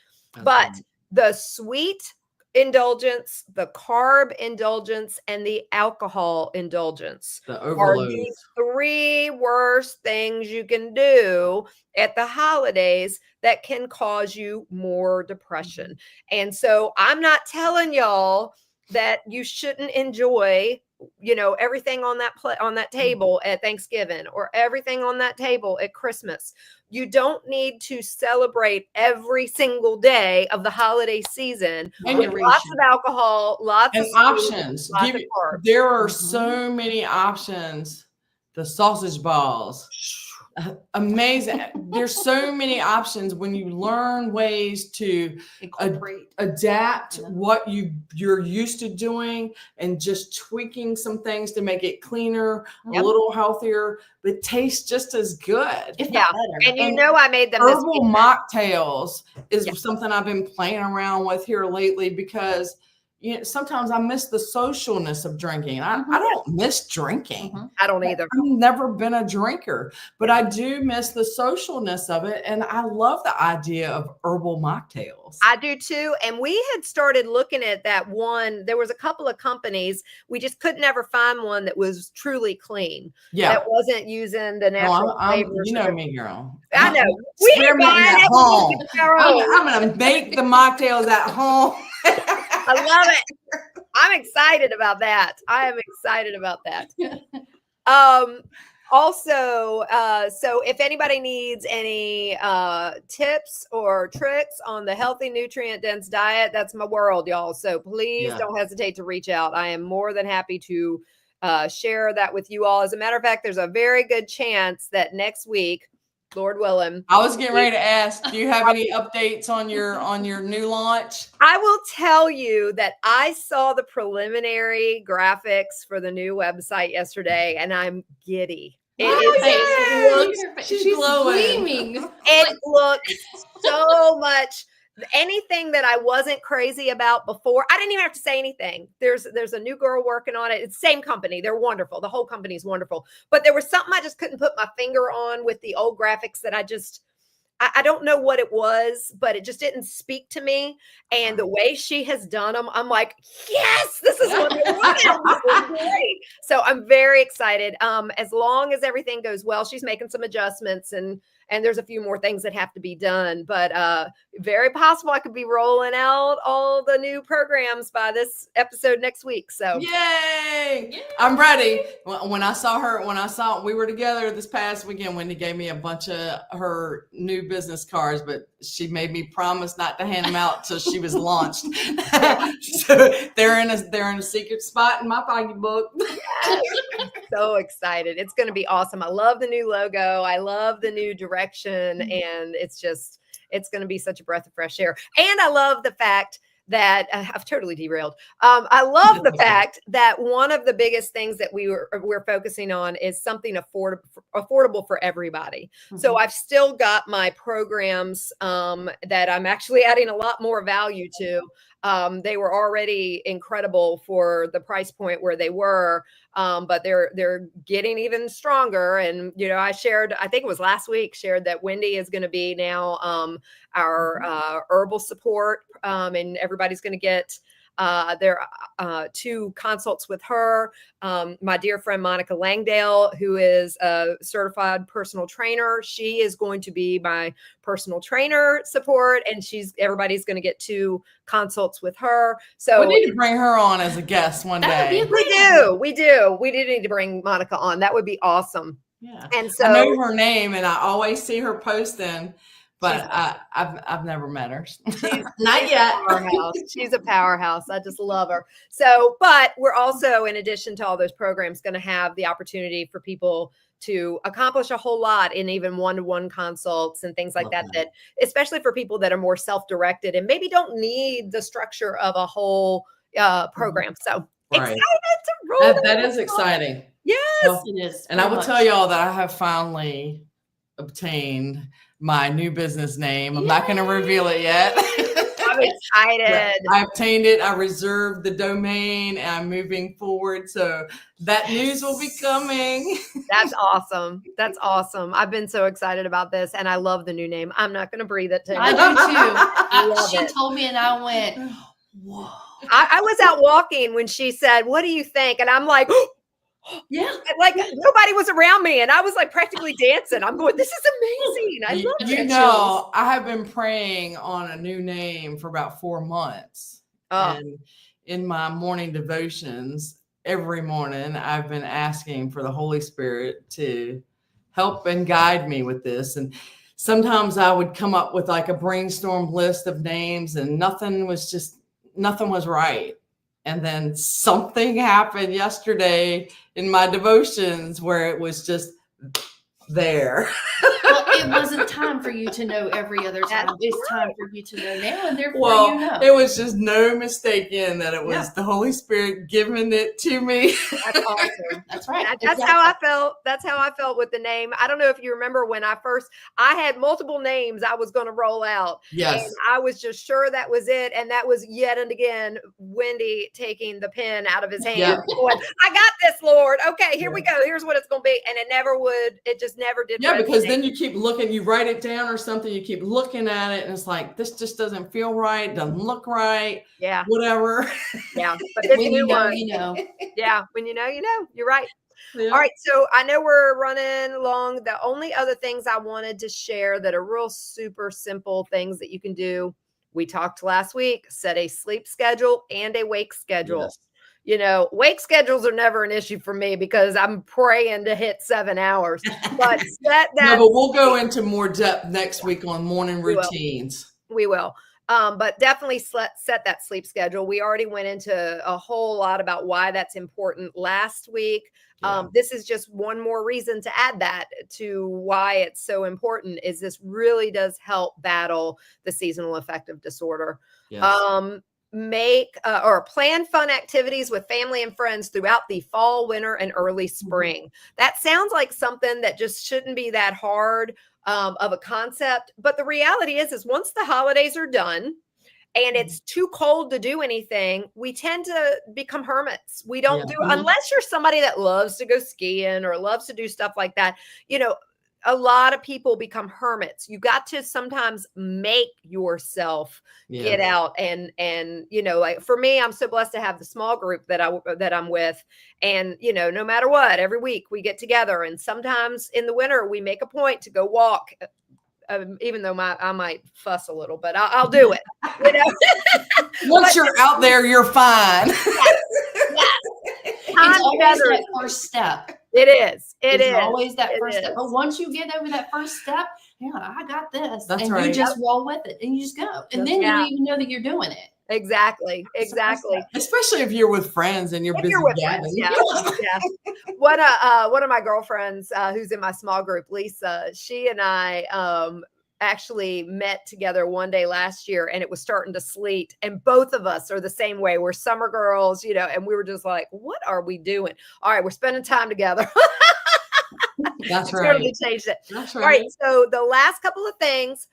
But the sweet indulgence, the carb indulgence, and the alcohol indulgence The are overload. the three worst things you can do at the holidays that can cause you more depression. And so I'm not telling y'all that you shouldn't enjoy everything on that table at Thanksgiving or everything on that table at Christmas. You don't need to celebrate every single day of the holiday season with lots of alcohol, lots and of options. lots of carbs. There are so many options. The sausage balls. Amazing. There's so many options when you learn ways to adapt what you're used to doing and just tweaking some things to make it cleaner, a little healthier, but tastes just as good. If not better. And I made them herbal mocktails is something I've been playing around with here lately, because sometimes I miss the socialness of drinking. I don't miss drinking. I don't either. I've never been a drinker, but I do miss the socialness of it. And I love the idea of herbal mocktails. I do too. And we had started looking at that one. There was a couple of companies. We just could never find one that was truly clean. Yeah. That wasn't using the natural flavors. You know me, girl. I know. We ain't buying at it. home. I'm going to make the mocktails at home. I love it. I'm excited about that. I am excited about that. Also, so if anybody needs any tips or tricks on the healthy, nutrient-dense diet, that's my world, y'all. So please don't hesitate to reach out. I am more than happy to share that with you all. As a matter of fact, there's a very good chance that next week, Lord willing. I was getting ready to ask, do you have any updates on your new launch? I will tell you that I saw the preliminary graphics for the new website yesterday, and I'm giddy. She's glowing. It looks so much anything that I wasn't crazy about before, I didn't even have to say anything. There's a new girl working on it. It's the same company. They're wonderful. The whole company is wonderful. But there was something I just couldn't put my finger on with the old graphics that I don't know what it was, but it just didn't speak to me. And the way she has done them, I'm like, yes, this is what I wanted. This is great. So I'm very excited. As long as everything goes well, she's making some adjustments and there's a few more things that have to be done, but very possible I could be rolling out all the new programs by this episode next week. So yay! I'm ready. When I saw we were together this past weekend, Wendy gave me a bunch of her new business cards, but she made me promise not to hand them out till she was launched. So they're in a secret spot in my pocketbook. So excited. It's going to be awesome. I love the new logo. I love the new direction. And it's going to be such a breath of fresh air. And I love the fact that I've totally derailed. I love the fact that one of the biggest things that we're focusing on is something affordable for everybody. Mm-hmm. So I've still got my programs that I'm actually adding a lot more value to. They were already incredible for the price point where they were, but they're getting even stronger. And, I think it was last week, shared that Wendy is going to be now our herbal support, and everybody's going to get their 2 consults with her. My dear friend Monica Langdale, who is a certified personal trainer, she is going to be my personal trainer support, and everybody's going to get 2 consults with her. So we need to bring her on as a guest one day. We do need to bring Monica on. That would be awesome. Yeah, and so I know her name, and I always see her posting. But I've never met her. Not yet. She's a powerhouse. I just love her. So, but we're also, in addition to all those programs, going to have the opportunity for people to accomplish a whole lot in even one-to-one consults and things like that, especially for people that are more self-directed and maybe don't need the structure of a whole program. So excited to roll. That is exciting. Yes, it is. And I will tell y'all that I have finally obtained my new business name. I'm not going to reveal it yet. I'm excited. I obtained it. I reserved the domain and I'm moving forward. So that news will be coming. That's awesome. That's awesome. I've been so excited about this and I love the new name. I'm not going to breathe it to you. I do too. She told me and I went, whoa. I was out walking when she said, "What do you think?" And I'm like, yeah, like nobody was around me and I was like practically dancing. I'm going, this is amazing. I love it. I have been praying on a new name for about 4 months. And in my morning devotions every morning, I've been asking for the Holy Spirit to help and guide me with this. And sometimes I would come up with like a brainstorm list of names and nothing was right. And then something happened yesterday in my devotions where it was just there. Well, it wasn't time for you to know every other time. It's time for you to know now, and therefore It was just no mistaking that it was the Holy Spirit giving it to me. That's awesome. That's right. That's how I felt. That's how I felt with the name. I don't know if you remember when I had multiple names I was going to roll out. Yes. And I was just sure that was it. And that was yet and again, Wendy taking the pen out of his hand. Yeah. Going, I got this, Lord. Okay, here we go. Here's what it's going to be. And it just never did. Yeah, because then you keep looking, you write it down or something, you keep looking at it and it's like, this just doesn't feel right, doesn't look right. Yeah. Whatever. Yeah. But this when new you know, one, you know. Yeah. When you know, you know. You're right. Yeah. All right. So I know we're running along. The only other things I wanted to share that are real super simple things that you can do. We talked last week, set a sleep schedule and a wake schedule. Yes. Wake schedules are never an issue for me because I'm praying to hit 7 hours. But set that. No, but we'll go into more depth next week on morning routines. We will. But definitely set that sleep schedule. We already went into a whole lot about why that's important last week. Yeah. This is just one more reason to add that to why it's so important is this really does help battle the seasonal affective disorder. Yes. Make or plan fun activities with family and friends throughout the fall, winter, and early spring. That sounds like something that just shouldn't be that hard. of a concept. But the reality is once the holidays are done and it's too cold to do anything, we tend to become hermits. We don't do, unless you're somebody that loves to go skiing or loves to do stuff like that, you know, a lot of people become hermits. You got to sometimes make yourself get out and, you know, like for me, I'm so blessed to have the small group that I'm with. And, you know, no matter what, every week we get together, and sometimes in the winter we make a point to go walk. Even though I might fuss a little, but I'll do it. You know? Once you're out there, you're fine. Yes. It's always that first step. It is. It's always that first step. But once you get over that first step, yeah, I got this. That's and right. you just roll with it and you just go. And then you don't even know that you're doing it. Exactly. Especially if you're with friends and you're busy gathering. Yeah. One of my girlfriends who's in my small group, Lisa, she and I actually met together one day last year, and it was starting to sleet, and both of us are the same way. We're summer girls, you know, and we were just like, what are we doing? All right, we're spending time together. That's right. Totally changed it. That's right. All right. So the last couple of things,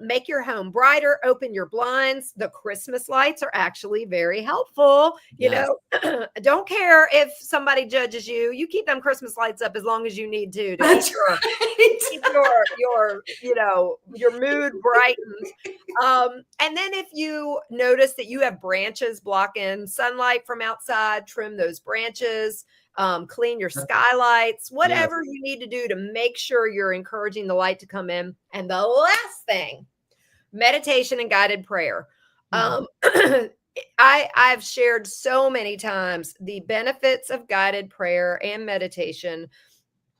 make your home brighter, open your blinds. The Christmas lights are actually very helpful. You know, don't care if somebody judges you. You keep them Christmas lights up as long as you need to keep your you know, your mood brightened. And then if you notice that you have branches blocking sunlight from outside, trim those branches. Clean your skylights, whatever you need to do to make sure you're encouraging the light to come in. And the last thing, meditation and guided prayer. I've shared so many times the benefits of guided prayer and meditation.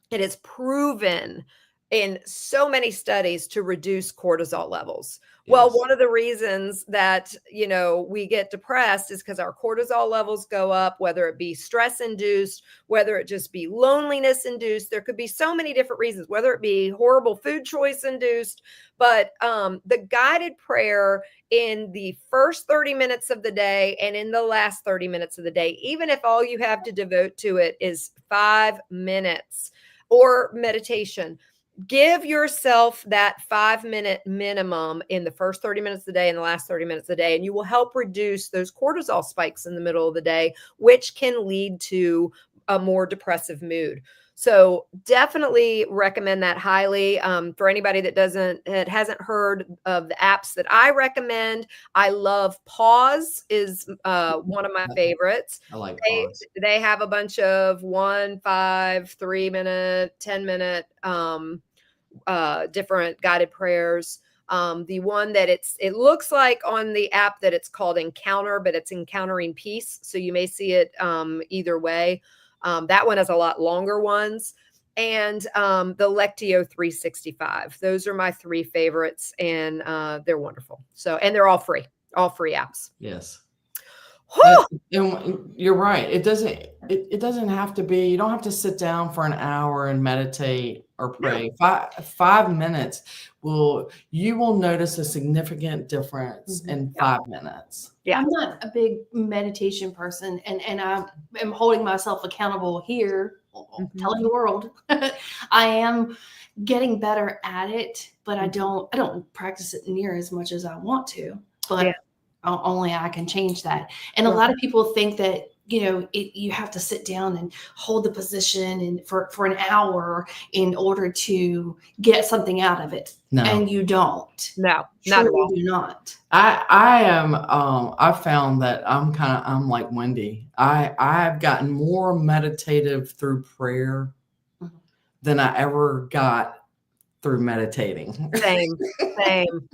It is proven in so many studies to reduce cortisol levels. Well, one of the reasons that, you know, we get depressed is because our cortisol levels go up, whether it be stress induced, whether it just be loneliness induced. There could be so many different reasons, whether it be horrible food choice induced. But the guided prayer in the first 30 minutes of the day and in the last 30 minutes of the day, even if all you have to devote to it is 5 minutes, or meditation, give yourself that 5-minute minimum in the first 30 minutes of the day and the last 30 minutes of the day, and you will help reduce those cortisol spikes in the middle of the day, which can lead to a more depressive mood. So definitely recommend that highly. For anybody that hasn't heard of the apps that I recommend, I love Pause is one of my favorites. I like Pause. They have a bunch of 1, 5, 3 minute, 10-minute different guided prayers. The one that it looks like on the app that it's called Encounter, but it's Encountering Peace. So you may see it either way. That one has a lot longer ones. And the Lectio 365. Those are my 3 favorites, and they're wonderful. So, and they're all free apps. Yes. And you're right. It doesn't have to be, you don't have to sit down for an hour and meditate or pray. 5 minutes you will notice a significant difference in 5 minutes. Yeah. I'm not a big meditation person, and I am holding myself accountable here, telling the world. I am getting better at it, but I don't practice it near as much as I want to. But only I can change that. And a lot of people think that, you know, you have to sit down and hold the position and for an hour in order to get something out of it. No. And you don't. No, not at all. You do not. I found that I'm like Wendy. I've gotten more meditative through prayer than I ever got through meditating. Same.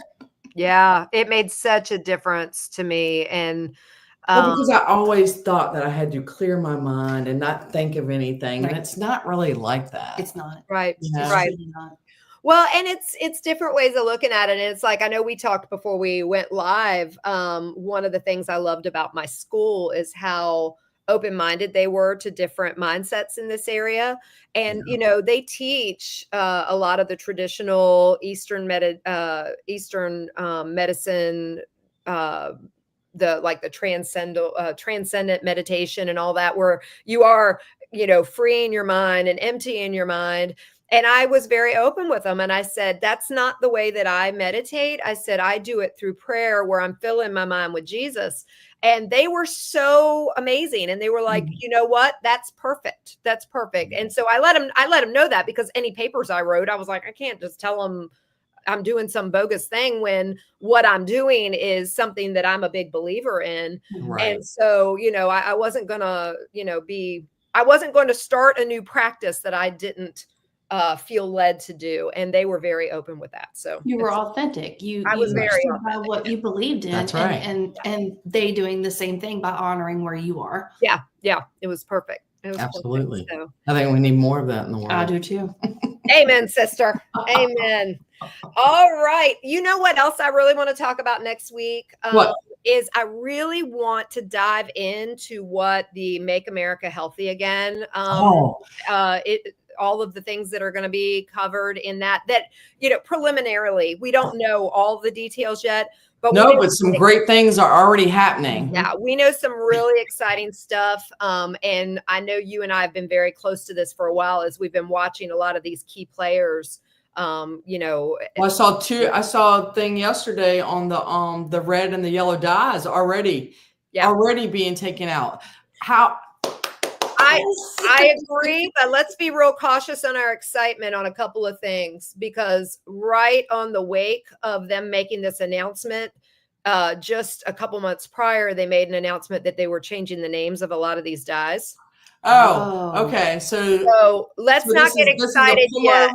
Yeah, it made such a difference to me. And because I always thought that I had to clear my mind and not think of anything. Right. And it's not really like that. It's not. Right. Yeah. Right. It's really not. Well, and it's different ways of looking at it. And it's like, I know we talked before we went live. One of the things I loved about my school is how open-minded they were to different mindsets in this area. And, you know, they teach a lot of the traditional Eastern medicine, the transcendent meditation and all that, where you are, you know, freeing your mind and emptying your mind. And I was very open with them. And I said, that's not the way that I meditate. I said, I do it through prayer where I'm filling my mind with Jesus. And they were so amazing. And they were like, you know what? That's perfect. That's perfect. And so I let them know that, because any papers I wrote, I was like, I can't just tell them I'm doing some bogus thing when what I'm doing is something that I'm a big believer in. Right. And so, I wasn't going to, I wasn't going to start a new practice that I didn't feel led to do. And they were very open with that. So you were authentic. I was very stood by authentic. what you believed in. That's right. And they doing the same thing by honoring where you are. Yeah. Yeah. It was perfect. It was Absolutely. Perfect, so. I think we need more of that in the world. I do too. Amen, sister. Amen. All right. You know what else I really want to talk about next week? What? Is I really want to dive into what the Make America Healthy Again, all of the things that are going to be covered in that, preliminarily, we don't know all the details yet. But but some great things are already happening. Yeah, we know some really exciting stuff. And I know you and I have been very close to this for a while as we've been watching a lot of these key players. Well, I saw a thing yesterday on the red and the yellow dyes already being taken out. How I agree, but let's be real cautious on our excitement on a couple of things, because right on the wake of them making this announcement, just a couple months prior, they made an announcement that they were changing the names of a lot of these dyes. Oh, okay. So let's not get excited yet.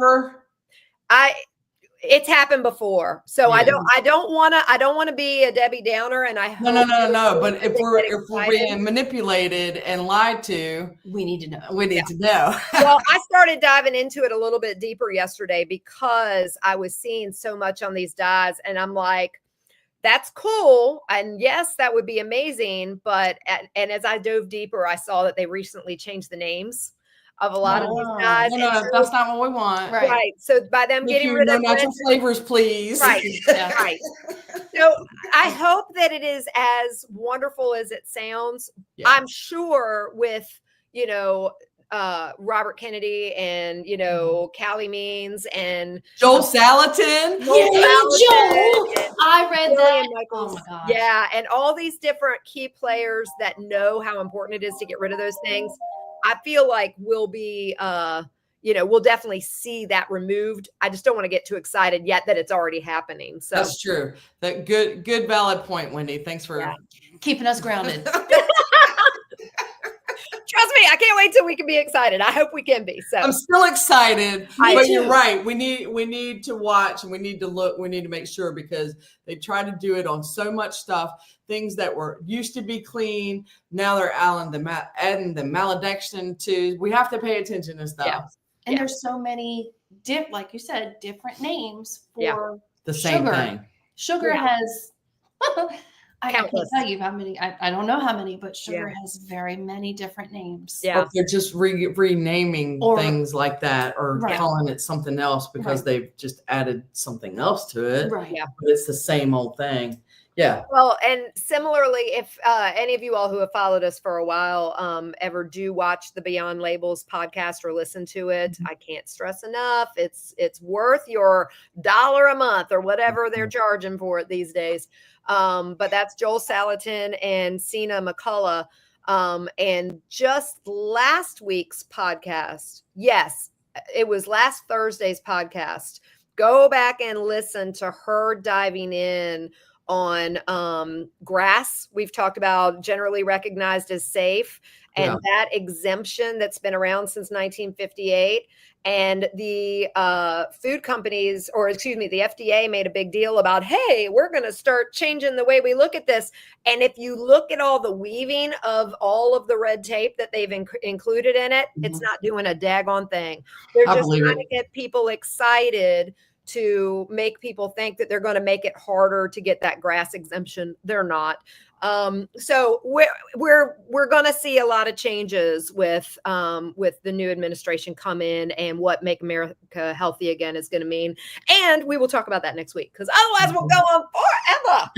It's happened before, so yeah. I don't want to be a Debbie Downer, and I hope no. But if we're being manipulated and lied to, we need to know. We need to know. Well, I started diving into it a little bit deeper yesterday because I was seeing so much on these dyes, and I'm like, that's cool, and yes, that would be amazing. But and as I dove deeper, I saw that they recently changed the names of a lot of these dyes. No, that's not what we want. Right. So by them getting rid of natural flavors, please. Right. Right. So I hope that it is as wonderful as it sounds. Yes. I'm sure with, Robert Kennedy and, Callie Means and Joel Salatin. I read that. Oh my gosh. Yeah. And all these different key players that know how important it is to get rid of those things. I feel like we'll be, we'll definitely see that removed. I just don't want to get too excited yet that it's already happening. So that's true. That good valid point, Wendy. Thanks for keeping us grounded. Trust me, I can't wait till we can be excited. I hope we can be. So I'm still excited, but you're right. We need to watch, and we need to look. We need to make sure, because they try to do it on so much stuff. Things that were used to be clean, now they're adding the malediction to. We have to pay attention to stuff. Yeah. And there's so many, like you said, different names for the same thing. Sugar has. I can't tell you how many. I don't know how many, but sugar has very many different names. Yeah, or they're just renaming things like that, or calling it something else because they've just added something else to it. Right. Yeah, but it's the same old thing. Yeah. Well, and similarly, if any of you all who have followed us for a while ever do watch the Beyond Labels podcast or listen to it, I can't stress enough. It's worth your $1 a month or whatever they're charging for it these days. But that's Joel Salatin and Sina McCullough. And just last week's podcast, yes, it was last Thursday's podcast. Go back and listen to her diving in on grass. We've talked about generally recognized as safe, and that exemption that's been around since 1958. And the food companies, or excuse me, the FDA made a big deal about, hey, we're going to start changing the way we look at this. And if you look at all the weaving of all of the red tape that they've included in it, it's not doing a daggone thing. They're just trying to get people excited to make people think that they're going to make it harder to get that grass exemption. They're not. So we're going to see a lot of changes with the new administration come in, and what Make America Healthy Again is going to mean. And we will talk about that next week, because otherwise we'll go on forever.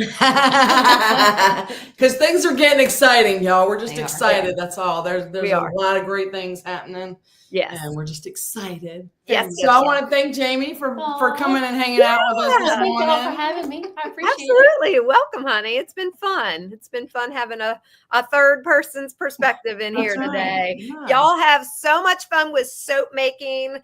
Because things are getting exciting, y'all. We're just They are. excited. That's all. There's We a are. lot of great things happening. Yes. And we're just excited. Yes. So I want to thank Jamie for coming and hanging out with us this Thank morning. y'all for having me. I appreciate it. Absolutely. Welcome, honey. It's been fun. It's been fun having a third person's perspective in here That's right. today. Yeah. Y'all have so much fun with soap making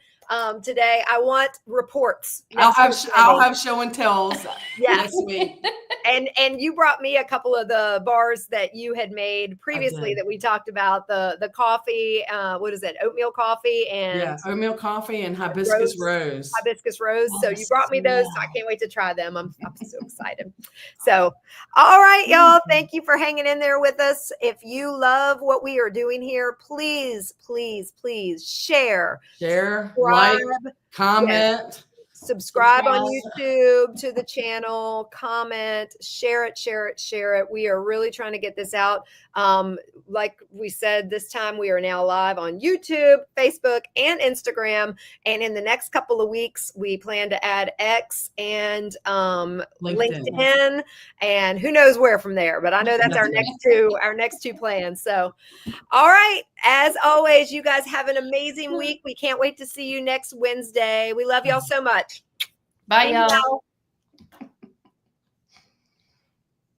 today. I want reports. I'll have show and tells Yes. next week. And you brought me a couple of the bars that you had made previously did. that we talked about, the coffee, what is it? Oatmeal coffee and oatmeal coffee and hibiscus rose. Hibiscus rose. Oh, So you brought me those. So I smell. can't wait to try them. I'm so excited. So, all right, y'all. Thank you for hanging in there with us. If you love what we are doing here, please, please, please share, Like, subscribe, comment. subscribe on YouTube to the channel, comment, share it. We are really trying to get this out. Like we said, this time we are now live on YouTube, Facebook, and Instagram. And in the next couple of weeks, we plan to add X and LinkedIn, and who knows where from there. But I know that's our next two plans. So, all right. As always, you guys have an amazing week. We can't wait to see you next Wednesday. We love y'all so much. Bye, y'all.